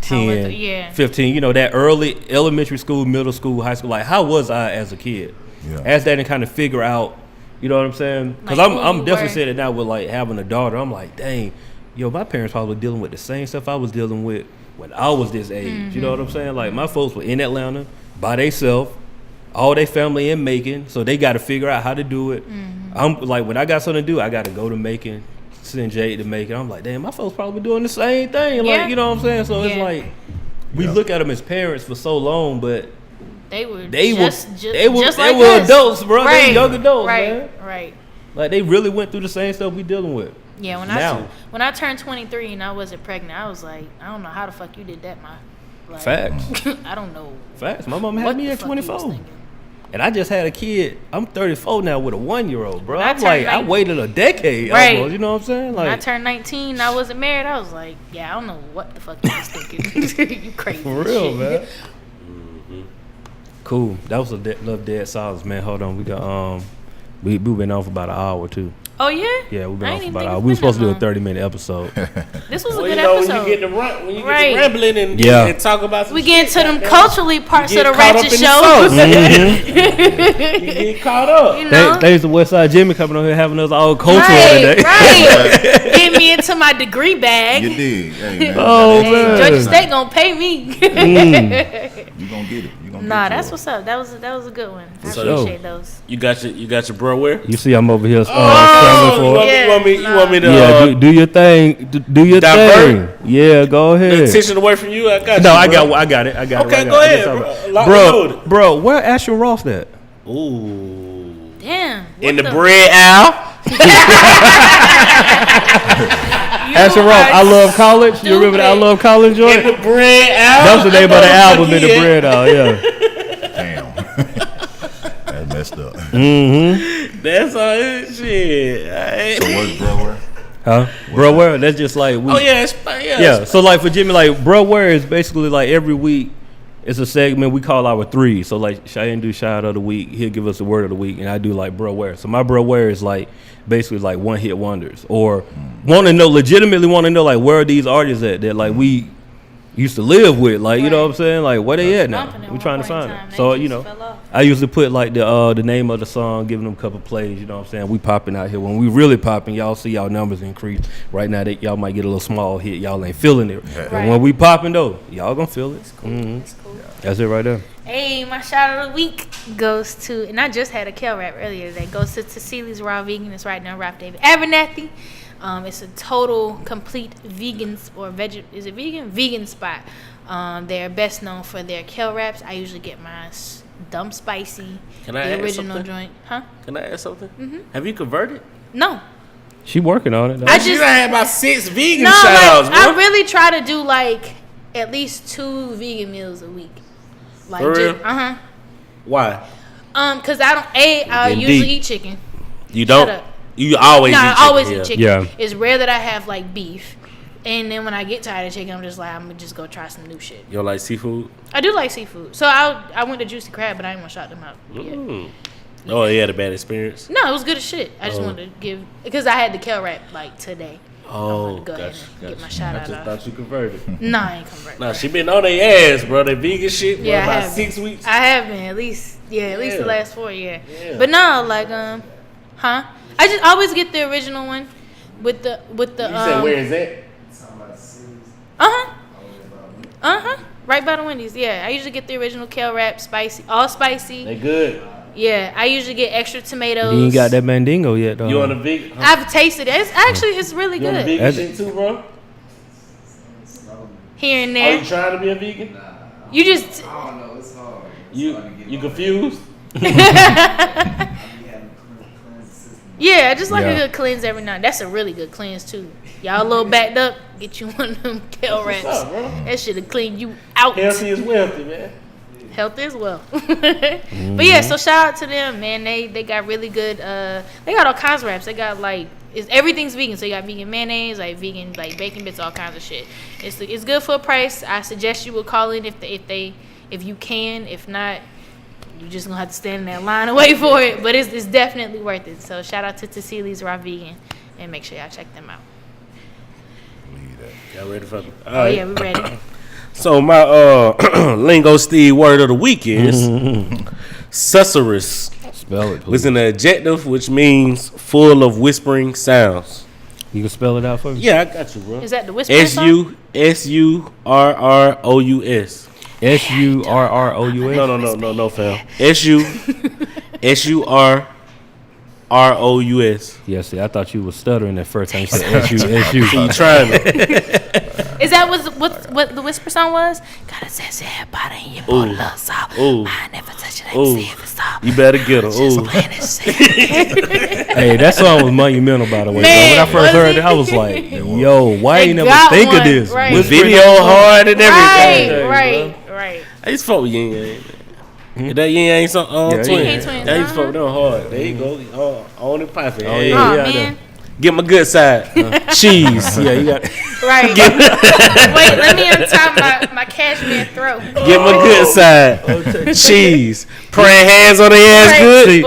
10, Yeah. 15, that early elementary school, middle school, high school. Like, how was I as a kid? Yeah. Ask that and kind of figure out, you know what I'm saying? Because Like, who I'm you definitely were. saying it now with like having a daughter. I'm like, dang, my parents probably dealing with the same stuff I was dealing with when I was this age. You know what I'm saying? Like, my folks were in Atlanta by themselves, all their family in Macon, so they got to figure out how to do it. I'm like, when I got something to do, I got to go to Macon, send Jade to Macon. I'm like, damn, my folks probably doing the same thing. Yeah. Like, you know what I'm saying? So it's Yeah. like, we look at them as parents for so long, but They were they just were like us. adults, bro. Right. They young adults, right. man. Right. Like, they really went through the same stuff we dealing with. Yeah, Now. when I turned 23 and I wasn't pregnant, I was like, I don't know how the fuck you did that, ma. Like, Facts. I don't know. Facts. My mom had what me the at fuck you was 24. thinking. And I just had a kid. I'm 34 now with a 1-year-old, bro. When I I'm like, turned I waited a decade Right. almost. You know what I'm saying? When I Like, turned 19 and I wasn't married, I was like, yeah, I don't know what the fuck you was thinking. You crazy. for as real, shit. man. Cool. That was a little dead silence, man. Hold on. We got we've been on for about an hour too. Oh yeah. Yeah, we've been I on didn't for even about an think hour. it's We were been supposed to do a that long. 30-minute episode. This was a Well, good you know, episode. when you get the Right. rambling and, Yeah. and talk about some We get into shit, them goddamn, culturally parts you of get the caught up Ratchet in the show. sauce. You get caught up. You know? Thanks to Westside Jimi coming on here having us all cultural Right, today. right. Getting me into my degree bag. You did. Hey, man. Oh, Hey, man. Georgia State gonna pay me. You gonna get it. You gonna Nah, get that's yours. what's up. That was a good one. I sure. appreciate those. You got your bro where? You see, I'm over here Oh, scrambling for it. yeah. you want me to Yeah, do your thing. Do your divert? thing. Yeah, go ahead. attention away from you? I got No, you. I bro. got it. Okay, I got go it. ahead, It's bro. Lock and bro. loaded. Bro, where Asher Ross at? Ooh. Damn. In what the bread aisle. You Asher Ross, are I Love College. You remember the I stupid. Love College In joint? the bread aisle. That was the name of the album in the Yeah. bread aisle. Yeah. Damn. That's messed up. That's all it shit. So what's bro? Huh? Bro, where? That's just like we. Oh yeah, Yeah. So like for Jimmy, like bro, where is basically like every week. It's a segment we call our threes. So like Cheyenne do shout of the week. He'll give us the word of the week, and I do like bro where. So my bro where is like basically like one hit wonders, or legitimately want to know like where are these artists at that like we used to live with, like you know what I'm saying, like where they at now. Bumping at We one trying to point in find time. it. So They you just know, fell off. I usually put like the name of the song, giving them a couple plays. You know what I'm saying? We popping out here. When we really popping, y'all see y'all numbers increase. Right now, y'all might get a little small hit. Y'all ain't feeling it. Yeah. But Right. when we popping though, y'all gonna feel it. It's cool. That's it right there. Hey, my shout of the week goes to, and I just had a Kel rap earlier today, goes to Cecilia's Raw Vegan. It's right now, Rap David Abernathy. It's a total, complete vegans or is it vegan? Vegan spot. They're best known for their Kel raps. I usually get mine dumb spicy. Can I the add original something? joint. Huh? Can I add something? Have you converted? No. She working on it. Though. I You just done had about 6 vegan no, shout like outs, bro. I really try to do like at least 2 vegan meals a week. Like For real? Uh-huh. Why? Cause I Getting usually deep. eat chicken. You don't? Shut up. You always No, eat I chicken. always yeah. eat chicken. Yeah. It's rare that I have like beef. And then when I get tired of chicken, I'm just like, I'm gonna just go try some new shit. You don't like seafood? I do like seafood. So I went to Juicy Crab, but I didn't want to shout them out. Yeah. Mm. Oh, you had a bad experience? No, it was good as shit. I just wanted to give, because I had the Kel rap like today. I Oh, wanted to go ahead and get my shout I out just off. thought you converted. No, I ain't converted. Nah, she been on their ass, bro. That vegan shit for Yeah, I about have 6 been. weeks. I have been at least the Yeah. last 4 years. Yeah. But no, like huh? I just always get the original one with the You said where is that? right by the Wendy's. Yeah, I usually get the original Kel wrap, spicy, all spicy. They good. Yeah, I usually get extra tomatoes. You ain't got that mandingo yet, though. You on the vegan? I've tasted it. It's really You on the good. vegan That's- shit too, bro? Here and Are there. you trying to be a vegan? You just I don't know. It's hard. It's You hard to get you on. confused? I be having cleanse system Yeah, just like Yeah. a good cleanse every night. That's a really good cleanse too. Y'all a little backed up, get you one of them kale wraps. What's up, bro? That shit'll clean you out. Healthy is wealthy, man. Health as well. But yeah, so shout out to them, man. They got really good. They got all kinds of wraps. They got like everything's vegan. So you got vegan mayonnaise, like vegan like bacon bits, all kinds of shit. It's good for a price. I suggest you would call in if you can. If not, you just gonna have to stand in that line and wait for it. But it's definitely worth it. So shout out to Tassili's Raw Vegan, and make sure y'all check them out. Y'all ready for me? Oh yeah, we ready. So my Lingo Steve word of the week is Susurrous. Spell it, Was please. an adjective which means full of whispering sounds. You can spell it out for me? Yeah, I got you, bro. Is that the whisper song? Surrous. Surrous? No, fam. Surrous. Yeah, see, I thought you was stuttering that first time you said SU. You trying me? Is that what the whisper song was? Gotta say body in your body, love salt. Ooh. I never touch it. Ooh. See if it's soft. You better get her. Ooh. Hey, that song was monumental, by the way. Man, When I first was heard it? it, I was like, yo, why They ain't never got think of one, this? right. With Whispering video on- hard and everything. Right. I used to fuck with Yin Yang. That Yin Yang some Yeah, twin. Yin Yang twins, I used to fuck with them hard. There you go. On and popping. Oh, Hey, yeah. Oh I man. Get my good side. Cheese. Yeah, you got. Right. Wait, let me untie my cashmere throat. Get my good side. Cheese. Praying hands on the ass Right. good. See,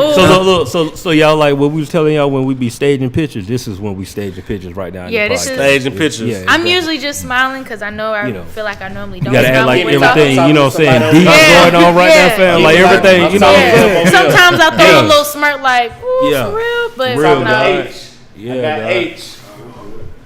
Ooh. so y'all like what we was telling y'all when we be staging pictures. This is when we staging pictures right now. in Yeah, the this is- podcast. Staging pictures. Yeah, I'm exactly. usually just smiling because I know I You know. feel like I normally You don't. gotta act smile like when we're talking. everything, you know what I'm saying? Somebody Deep else. going on right Yeah. now, fam. Like Yeah. everything, you know. Yeah. Sometimes I throw Yeah. a little smirk like, ooh, Yeah. for real, but Real, no. dog. Yeah, Yeah, dog. H.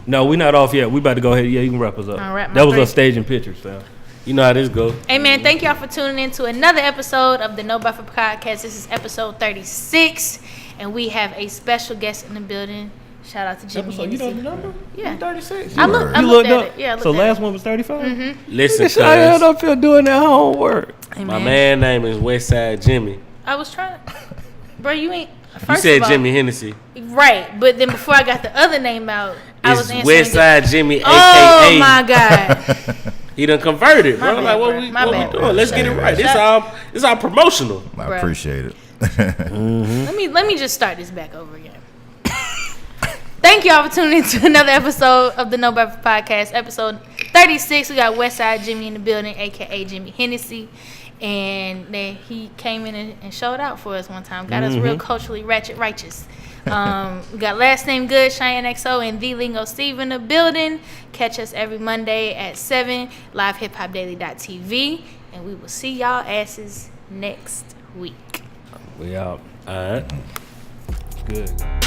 No, we not off yet. We about to go ahead. Yeah, you can wrap us up. I'll wrap my That was three. us staging pictures, fam. You know how this go. Hey man, thank y'all for tuning in to another episode of the No Buffer Podcast. This is episode 36, and we have a special guest in the building. Shout out to Jimmy. So you know the Hennessy. number? Yeah. 36. I You looked looked at up. it. Yeah, I So looked at last it. one was 35. Listen, I had cuz. up here doing that homework. Hey, My man name is Westside Jimi. I was trying, bro. You ain't. You First said of all, Jimmy Hennessy. right? But then before I got the other name out, I was It's answering. Westside Jimi, Oh a.k.a. my god! He done converted, My bro. bad, Like, what bro. we, My what bad, we bro. doing? Let's get it right. This Shout- all promotional. I Bruh. appreciate it. Let me just start this back over again. Thank y'all for tuning in to another episode of the No Buffer Podcast, episode 36. We got Westside Jimi in the building, aka Jimmy Hennessy, and then he came in and showed out for us one time. Got us real culturally ratchet righteous. We got Last Name Good, Cheyenne XO, and the Lingo Steve in the building. Catch us every Monday at 7, livehiphopdaily.tv, and we will see y'all asses next week. We out. All right. It's good.